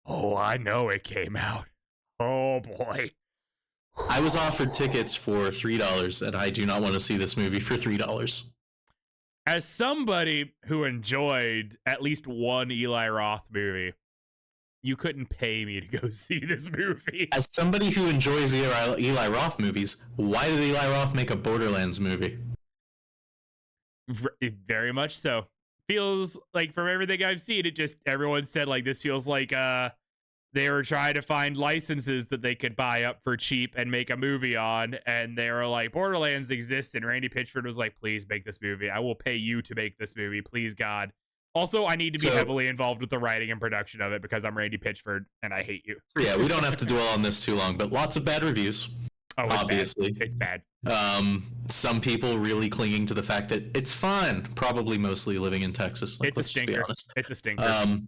Oh, I know it came out. Oh boy. I was offered tickets for $3, and I do not want to see this movie for $3. As somebody who enjoyed at least one Eli Roth movie, you couldn't pay me to go see this movie. As somebody who enjoys Eli Roth movies, why did Eli Roth make a Borderlands movie? Very much so. Feels like from everything I've seen, everyone said like this feels like they were trying to find licenses that they could buy up for cheap and make a movie on, and they were like, Borderlands exists, and Randy Pitchford was like, please make this movie. I will pay you to make this movie, please God. Also, I need to be heavily involved with the writing and production of it because I'm Randy Pitchford and I hate you. Yeah, we don't have to dwell on this too long, but lots of bad reviews. Oh, obviously. It's bad. Some people really clinging to the fact that it's fun, probably mostly living in Texas. It's a stinker. It's a stinker.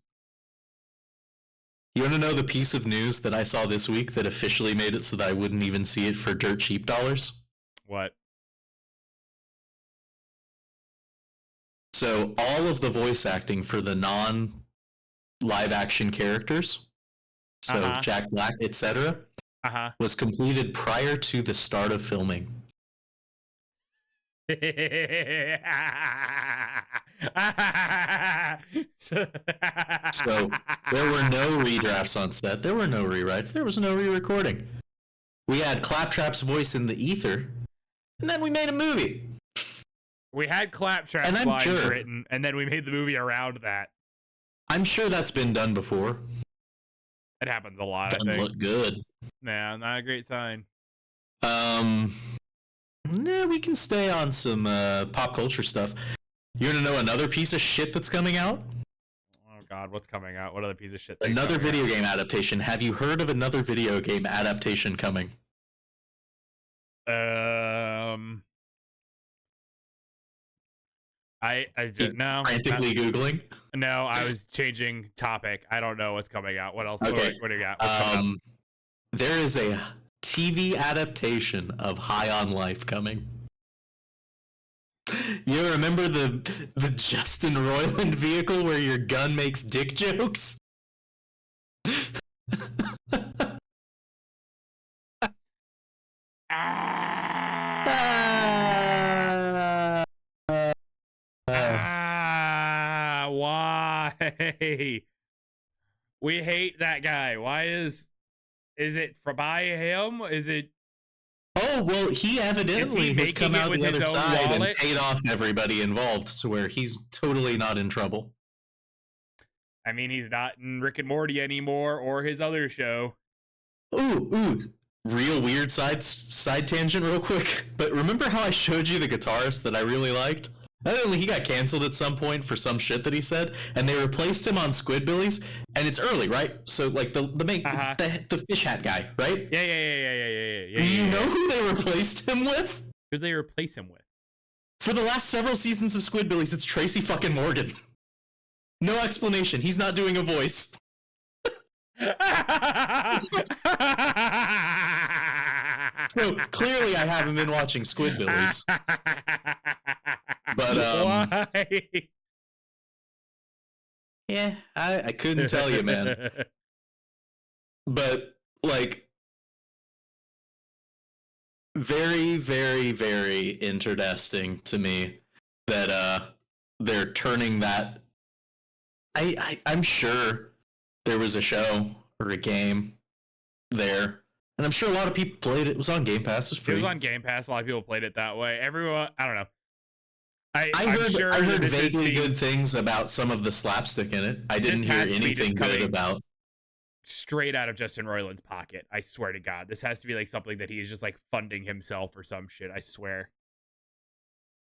You want to know the piece of news that I saw this week that officially made it so that I wouldn't even see it for dirt cheap dollars? What? So all of the voice acting for the non-live action characters, so Jack Black, etc., was completed prior to the start of filming. So there were no redrafts on set. There were no rewrites. There was no re-recording. We had Claptrap's voice in the ether, and then we made a movie. We had Claptrap's lines written, and then we made the movie around that. I'm sure that's been done before. It happens a lot. Doesn't look good. Nah, not a great sign. Nah, we can stay on some pop culture stuff. You want to know another piece of shit that's coming out? Oh God, what's coming out? What other piece of shit? Another video game adaptation. Have you heard of another video game adaptation coming? I no. Frantically Googling? No, I was changing topic. I don't know what's coming out. What else? Okay. What do you got? What's coming up? There is a TV adaptation of High on Life coming. You remember the Justin Roiland vehicle where your gun makes dick jokes? Why? We hate that guy. Why is it by him? Is it? Oh, well, he evidently has come out the other side and paid off everybody involved to where he's totally not in trouble. I mean, he's not in Rick and Morty anymore or his other show. Ooh. Real weird side tangent real quick. But remember how I showed you the guitarist that I really liked? Evidently, he got canceled at some point for some shit that he said, and they replaced him on Squidbillies, and it's early, right? So, like, the main, the fish hat guy, right? Yeah. Do you know who they replaced him with? Who did they replace him with? For the last several seasons of Squidbillies, it's Tracy fucking Morgan. No explanation. He's not doing a voice. So clearly I haven't been watching Squidbillies. But why? Yeah, I couldn't tell you, man. But like very, very, very interesting to me that they're turning that. I'm sure there was a show or a game there, and I'm sure a lot of people played it. It was on Game Pass. It was on Game Pass. A lot of people played it that way. Everyone, I don't know. I heard vaguely good things about some of the slapstick in it. I didn't hear anything good about. Straight out of Justin Roiland's pocket. I swear to God, this has to be like something that he is just like funding himself or some shit. I swear.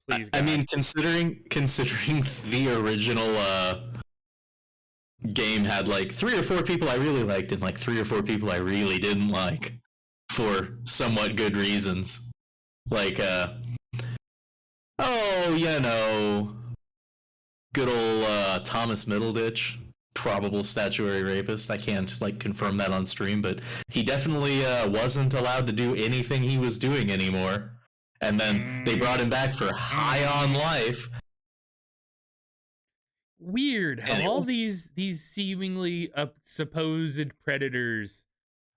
Please, God. I mean, considering the original game had like 3 or 4 people I really liked and like 3 or 4 people I really didn't like for somewhat good reasons. Like, good old Thomas Middleditch, probable statutory rapist. I can't like confirm that on stream, but he definitely wasn't allowed to do anything he was doing anymore. And then they brought him back for High on Life. Weird how all these seemingly supposed predators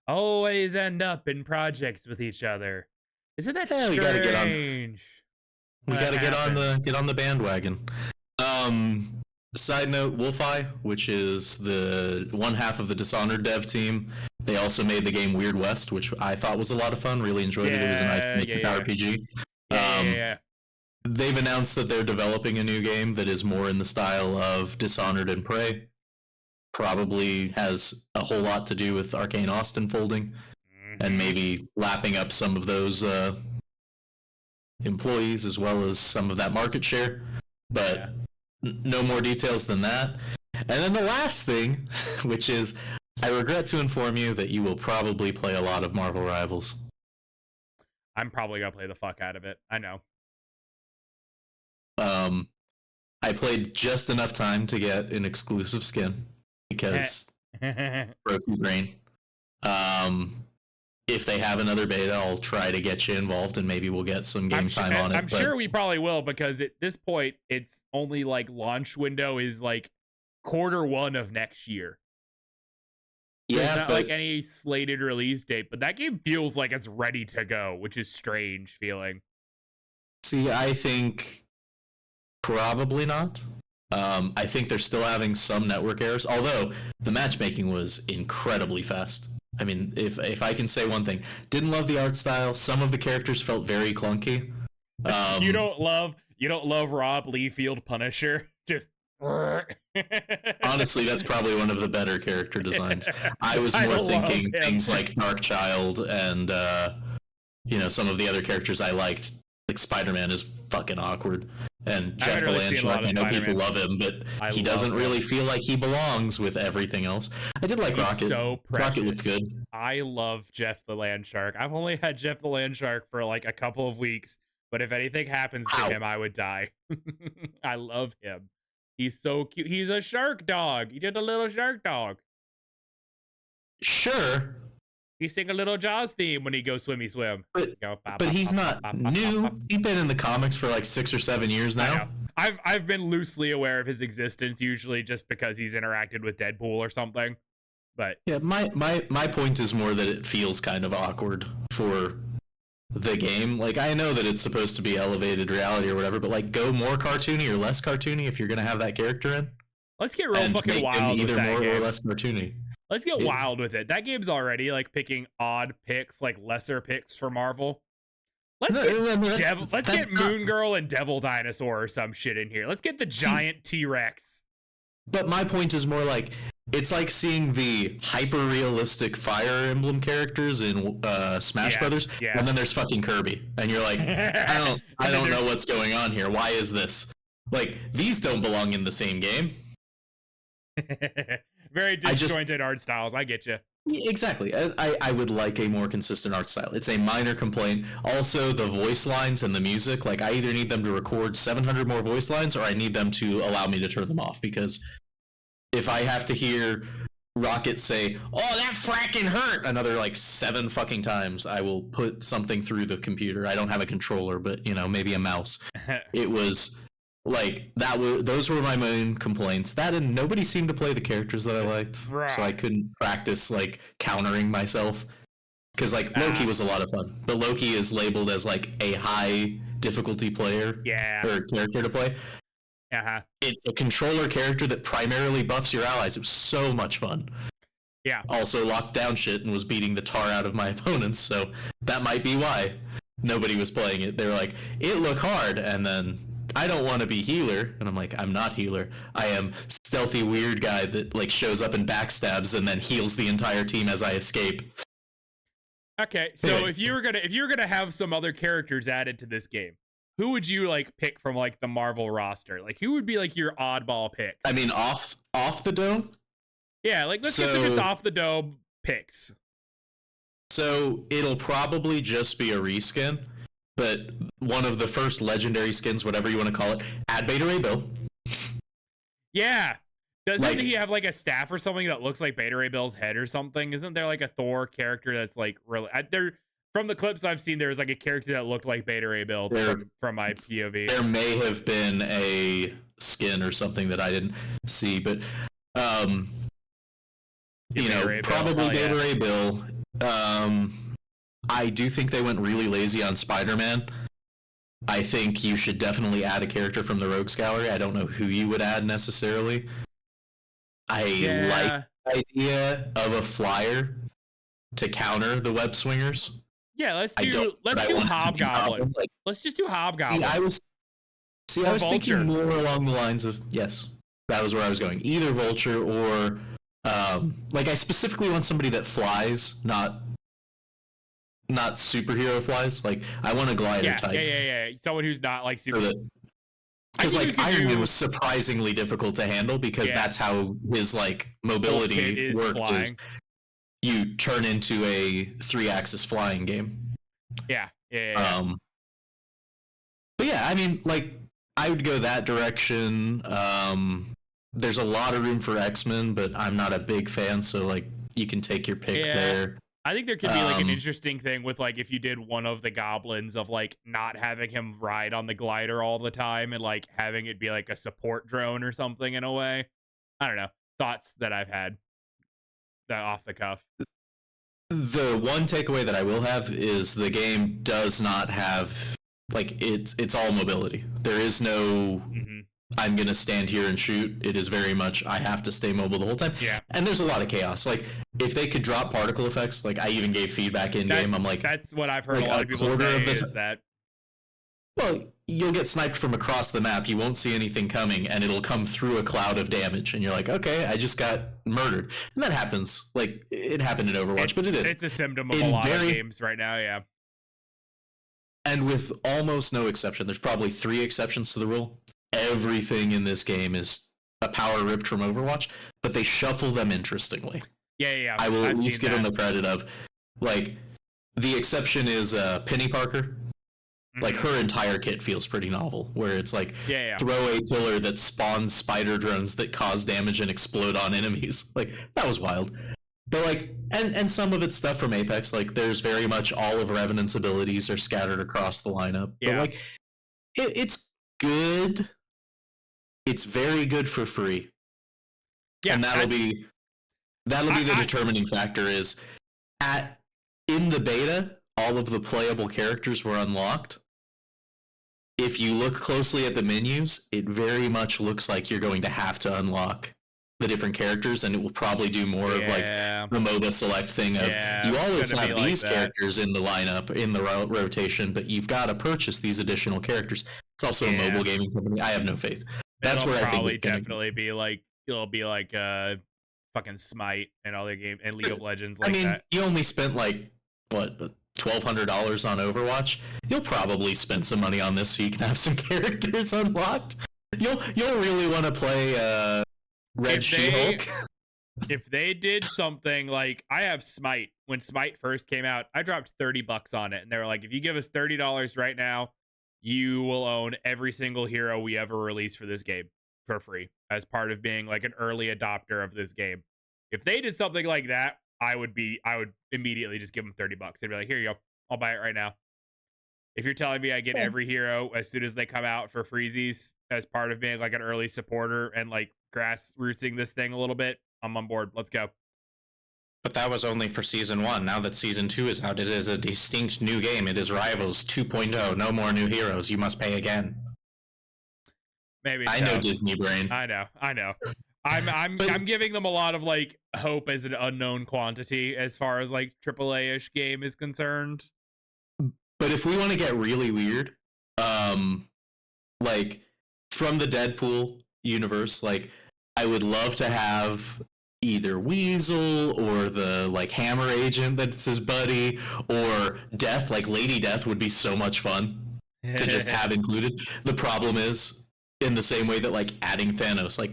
always end up in projects with each other. Isn't that strange? We gotta get on the bandwagon. Side note, Wolfeye, which is the one half of the Dishonored dev team, they also made the game Weird West, which I thought was a lot of fun. Really enjoyed it. It was a nice RPG. They've announced that they're developing a new game that is more in the style of Dishonored and Prey. Probably has a whole lot to do with Arcane Austin folding, and maybe lapping up some of those employees as well as some of that market share. But no more details than that. And then the last thing, which is, I regret to inform you that you will probably play a lot of Marvel Rivals. I'm probably gonna play the fuck out of it. I know. I played just enough time to get an exclusive skin because broken brain. If they have another beta, I'll try to get you involved and maybe we'll get some game time on it. I'm sure we probably will, because at this point, it's only like launch window is like Q1 of next year. There's not like any slated release date, but that game feels like it's ready to go, which is strange feeling. See, I think probably not. I think they're still having some network errors, although the matchmaking was incredibly fast. I mean, if I can say one thing, didn't love the art style. Some of the characters felt very clunky. You don't love Rob Liefeld Punisher? Just honestly, that's probably one of the better character designs. I was more thinking things like Dark Child and some of the other characters I liked Like Spider-Man is fucking awkward, and Jeff the really Land Shark, I know people love him, but he doesn't really feel like he belongs with everything else. I did like He's Rocket. So precious. Rocket looked good. I love Jeff the Land Shark. I've only had Jeff the Land Shark for like a couple of weeks, but if anything happens to him, I would die. I love him. He's so cute. He's a shark dog. He did a little shark dog. Sure. He sing a little Jaws theme when he goes swimmy swim. But he's not new. He's been in the comics for like 6 or 7 years now. I've been loosely aware of his existence, usually just because he's interacted with Deadpool or something. But yeah, my point is more that it feels kind of awkward for the game. Like, I know that it's supposed to be elevated reality or whatever, but like, go more cartoony or less cartoony if you're gonna have that character in. Let's get real fucking wild with that either more game. or less cartoony. Let's get wild with it. That game's already like picking odd picks, like lesser picks for Marvel. Let's get Moon Girl and Devil Dinosaur or some shit in here. Let's get the giant T-Rex. But my point is more like, it's like seeing the hyper-realistic Fire Emblem characters in Smash Brothers, and then there's fucking Kirby, and you're like, I don't know what's going on here. Why is this? Like, these don't belong in the same game. Very disjointed art styles. I get you. Exactly. I would like a more consistent art style. It's a minor complaint. Also, the voice lines and the music, like, I either need them to record 700 more voice lines or I need them to allow me to turn them off, because if I have to hear Rocket say, "Oh, that fracking hurt," another like 7 fucking times, I will put something through the computer. I don't have a controller, but maybe a mouse. It was like those were my main complaints. That, and nobody seemed to play the characters that I liked, so I couldn't practice like countering myself. Because like Loki was a lot of fun, but Loki is labeled as like a high difficulty player, or character to play. It's a controller character that primarily buffs your allies. It was so much fun. Yeah. Also locked down shit and was beating the tar out of my opponents, so that might be why nobody was playing it. They were like, it looked hard, and then I don't want to be healer, and I'm like, I'm not healer. I am stealthy weird guy that like shows up and backstabs and then heals the entire team as I escape. Okay, so if you're gonna have some other characters added to this game, who would you like pick from like the Marvel roster? Like, who would be like your oddball picks? I mean, off the dome? Yeah, like let's get some just off the dome picks. So it'll probably just be a reskin, but one of the first legendary skins, whatever you want to call it, add Beta Ray Bill. Yeah. Doesn't he have like a staff or something that looks like Beta Ray Bill's head or something? Isn't there like a Thor character that's like really from the clips I've seen, there was like a character that looked like Beta Ray Bill from my POV. There may have been a skin or something that I didn't see, but probably Beta Ray Bill. I do think they went really lazy on Spider-Man. I think you should definitely add a character from the Rogues Gallery. I don't know who you would add necessarily. I like the idea of a flyer to counter the web swingers. Yeah, let's do Hobgoblin. Let's just do Hobgoblin. I was thinking more along the lines of, yes, that was where I was going. Either Vulture or like, I specifically want somebody that flies, not superhero flies. Like, I want a glider type. Yeah. Someone who's not like super. Because like Iron Man was surprisingly difficult to handle because that's how his like mobility worked. Is you turn into a 3-axis flying game. Yeah. But yeah, I mean, like, I would go that direction. There's a lot of room for X-Men, but I'm not a big fan, so like, you can take your pick there. I think there could be like an interesting thing with like if you did one of the goblins of like not having him ride on the glider all the time and like having it be like a support drone or something in a way. I don't know. Thoughts that I've had that off the cuff. The one takeaway that I will have is the game does not have like it's all mobility. There is no I'm going to stand here and shoot. It is very much, I have to stay mobile the whole time. Yeah. And there's a lot of chaos. Like, if they could drop particle effects, like, I even gave feedback in-game. I'm like... That's what I've heard a lot of people say is that... Well, you'll get sniped from across the map. You won't see anything coming, and it'll come through a cloud of damage. And you're like, okay, I just got murdered. And that happens. Like, it happened in Overwatch, but it is. It's a symptom of a lot of games right now, yeah. And with almost no exception, there's probably 3 exceptions to the rule. Everything in this game is a power ripped from Overwatch, but they shuffle them interestingly. Yeah. I will at least give them the credit of, like, the exception is Penny Parker. Like, her entire kit feels pretty novel, where it's like, throw a pillar that spawns spider drones that cause damage and explode on enemies. Like, that was wild. But like, and some of it's stuff from Apex. Like, there's very much all of Revenant's abilities are scattered across the lineup. Yeah. But like, it's good. It's very good for free. Yeah, and that'll be the determining factor. Is in the beta, all of the playable characters were unlocked. If you look closely at the menus, it very much looks like you're going to have to unlock the different characters, and it will probably do more of like the MOBA select thing of you always have these characters in the lineup, in the rotation, but you've got to purchase these additional characters. It's also a mobile gaming company. I have no faith. That's where I think it's definitely be like, it'll be like fucking Smite and all their game and League of Legends like that. You only spent like what, $1,200 on Overwatch. You'll probably spend some money on this so you can have some characters unlocked. You'll really want to play Red She-Hulk. If they did something like, I have Smite. When Smite first came out, I dropped $30 on it, and they were like, if you give us $30 right now, you will own every single hero we ever release for this game for free as part of being like an early adopter of this game. If they did something like that, I would immediately just give them $30. They'd be like, here you go, I'll buy it right now. If you're telling me I get every hero as soon as they come out for freezies as part of being like an early supporter and like grassrootsing this thing a little bit, I'm on board. Let's go. But that was only for Season 1. Now that Season 2 is out, it is a distinct new game. It is Rivals 2.0. No more new heroes. You must pay again. Maybe I know Disney brain. I know. I'm giving them a lot of like hope as an unknown quantity as far as like AAA-ish game is concerned. But if we want to get really weird, like from the Deadpool universe, like I would love to have either Weasel or the like Hammer agent that's his buddy, or Death. Like Lady Death would be so much fun to just have included. The problem is, in the same way that like adding Thanos, like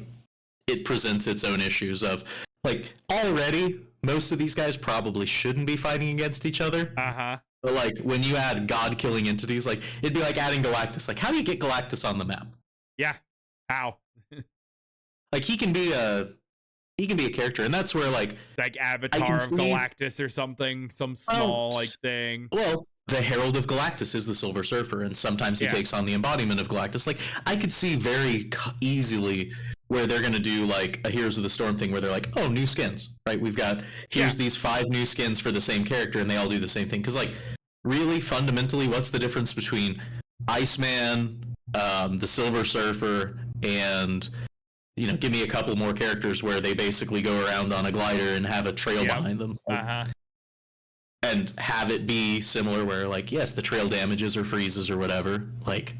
it presents its own issues of like already most of these guys probably shouldn't be fighting against each other. But like when you add god-killing entities, like it'd be like adding Galactus. Like how do you get Galactus on the map? Yeah, how? Like he can be a character, and that's where like Avatar of Galactus or something, some small like thing. Well, the Herald of Galactus is the Silver Surfer, and sometimes he takes on the embodiment of Galactus. Like I could see very easily where they're gonna do like a Heroes of the Storm thing, where they're like, oh, new skins, right? We've got here's these 5 new skins for the same character, and they all do the same thing. Because like really fundamentally, what's the difference between Iceman, the Silver Surfer, and give me a couple more characters where they basically go around on a glider and have a trail behind them. And have it be similar where, like, yes, the trail damages or freezes or whatever. Like,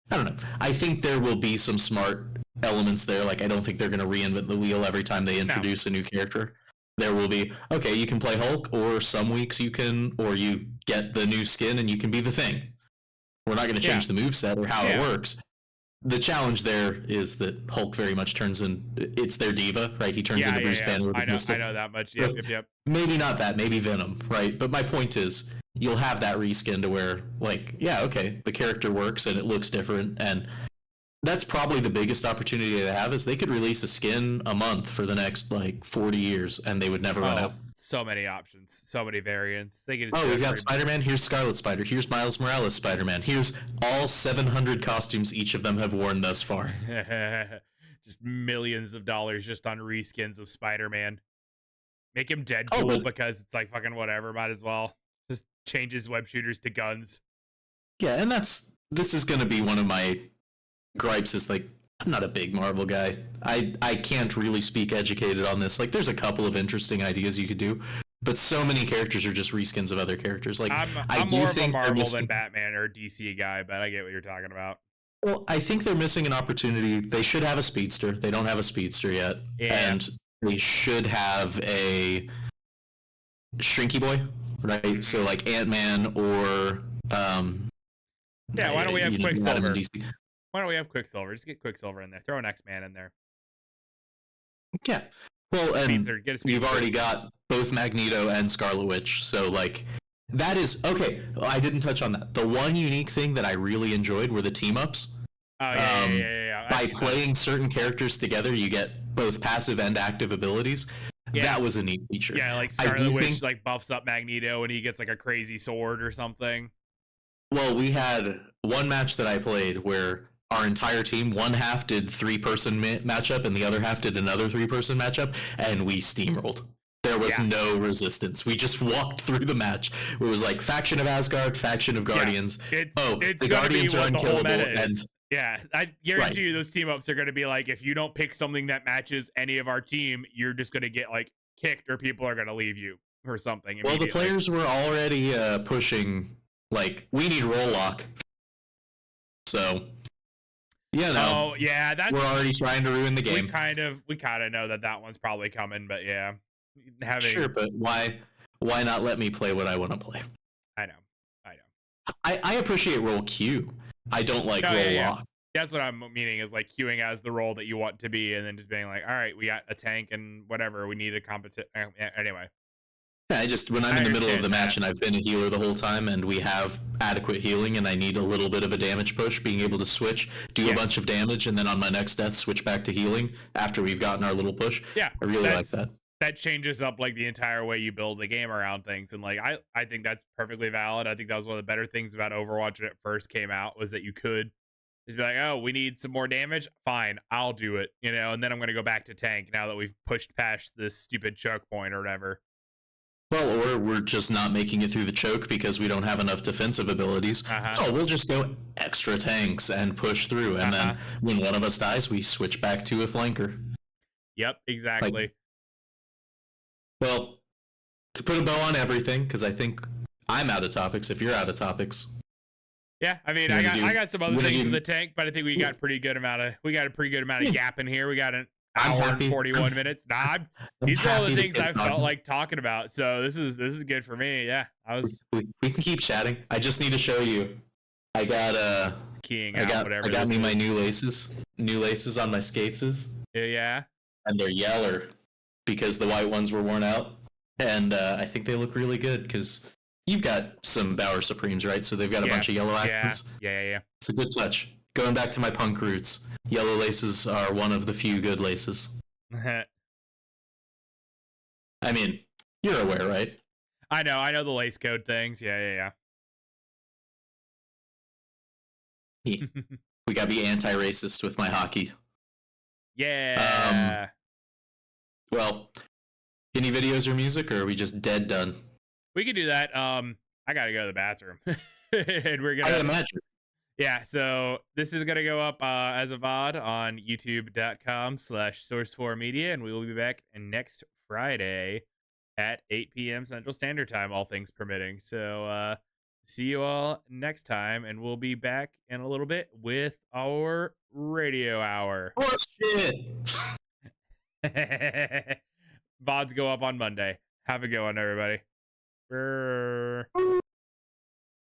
I don't know. I think there will be some smart elements there. Like, I don't think they're going to reinvent the wheel every time they introduce a new character. There will be, okay, you can play Hulk, or some weeks you get the new skin and you can be the Thing. We're not going to change the moveset or how it works. The challenge there is that Hulk very much turns it's their diva, right? He turns into Bruce Banner. I know that much. Yep. Maybe not that, maybe Venom, right? But my point is, you'll have that reskin to where, like, okay, the character works and it looks different, and that's probably the biggest opportunity they have, is they could release a skin a month for the next, like, 40 years, and they would never run out. So many options, so many variants. They can just we've got Spider-Man, here's Scarlet Spider, here's Miles Morales Spider-Man, here's all 700 costumes each of them have worn thus far. Just millions of dollars just on reskins of Spider-Man. Make him Deadpool because it's like fucking whatever, might as well. Just change his web shooters to guns. Yeah, and this is gonna be one of my gripes, is like, I'm not a big Marvel guy. I can't really speak educated on this. Like, there's a couple of interesting ideas you could do, but so many characters are just reskins of other characters. Like, I'm more of a Marvel than Batman or DC guy, but I get what you're talking about. Well, I think they're missing an opportunity. They should have a speedster. They don't have a speedster yet. And they should have a Shrinky Boy, right? So like Ant-Man or Yeah, why don't we have you had him in Quicksilver? DC. Why don't we have Quicksilver? Just get Quicksilver in there. Throw an X-Man in there. Yeah. Well, and Get a you've already got both Magneto and Scarlet Witch, so like that is okay. I didn't touch on that. The one unique thing that I really enjoyed were the team ups. Oh yeah. By playing certain characters together, you get both passive and active abilities. Yeah. That was a neat feature. Yeah, like Scarlet Witch like buffs up Magneto and he gets like a crazy sword or something. Well, we had one match that I played where our entire team, one half did 3-person matchup and the other half did another 3-person matchup, and we steamrolled. There was no resistance. We just walked through the match. It was like faction of Asgard, faction of Guardians. Yeah, it's the Guardians are unkillable. And yeah, I guarantee you those team ups are going to be like, if you don't pick something that matches any of our team, you're just going to get like kicked or people are going to leave you or something. Well, the players were already pushing, like, we need roll lock. So, oh yeah, we're already trying to ruin the game. We kind of know that one's probably coming, but yeah, sure, but why not let me play what I want to play? I know. I appreciate roll Q. I don't like roll lock. That's what I'm meaning is like queuing as the role that you want to be, and then just being like, all right, we got a tank and whatever, we need a competition. Anyway. Yeah, when I'm in the middle of the match and I've been a healer the whole time and we have adequate healing and I need a little bit of a damage push, being able to switch, do a bunch of damage, and then on my next death switch back to healing after we've gotten our little push. Yeah, I really like that. That changes up like the entire way you build the game around things, and like I think that's perfectly valid. I think that was one of the better things about Overwatch when it first came out, was that you could just be like, oh, we need some more damage, fine, I'll do it, and then I'm gonna go back to tank now that we've pushed past this stupid choke point or whatever. Well, or we're just not making it through the choke because we don't have enough defensive abilities. Oh, we'll just go extra tanks and push through, and then when one of us dies, we switch back to a flanker. Yep, exactly. Well, to put a bow on everything, because I think I'm out of topics. If you're out of topics, yeah. I mean, I got some other things in the tank, but I think we got a pretty good amount of gap in here. We got an hour and 41 minutes. Nah, these are all the things I felt like talking about. So this is good for me. Yeah, We can keep chatting. I just need to show you. I got keying out whatever. I got me my new laces. New laces on my skates. Yeah. And they're yeller, because the white ones were worn out, and I think they look really good because you've got some Bauer Supremes, right? So they've got a bunch of yellow accents. Yeah. It's a good touch. Going back to my punk roots, yellow laces are one of the few good laces. I mean, you're aware, right? I know the lace code things. Yeah. We gotta be anti-racist with my hockey. Yeah. Well, any videos or music, or are we just dead done? We can do that. I gotta go to the bathroom. And we're gonna. I imagine. Yeah, so this is gonna go up as a VOD on youtube.com/source4media, and we will be back next Friday at 8 p.m. Central Standard Time, all things permitting. So see you all next time, and we'll be back in a little bit with our radio hour. Oh shit! VODs go up on Monday. Have a good one, everybody.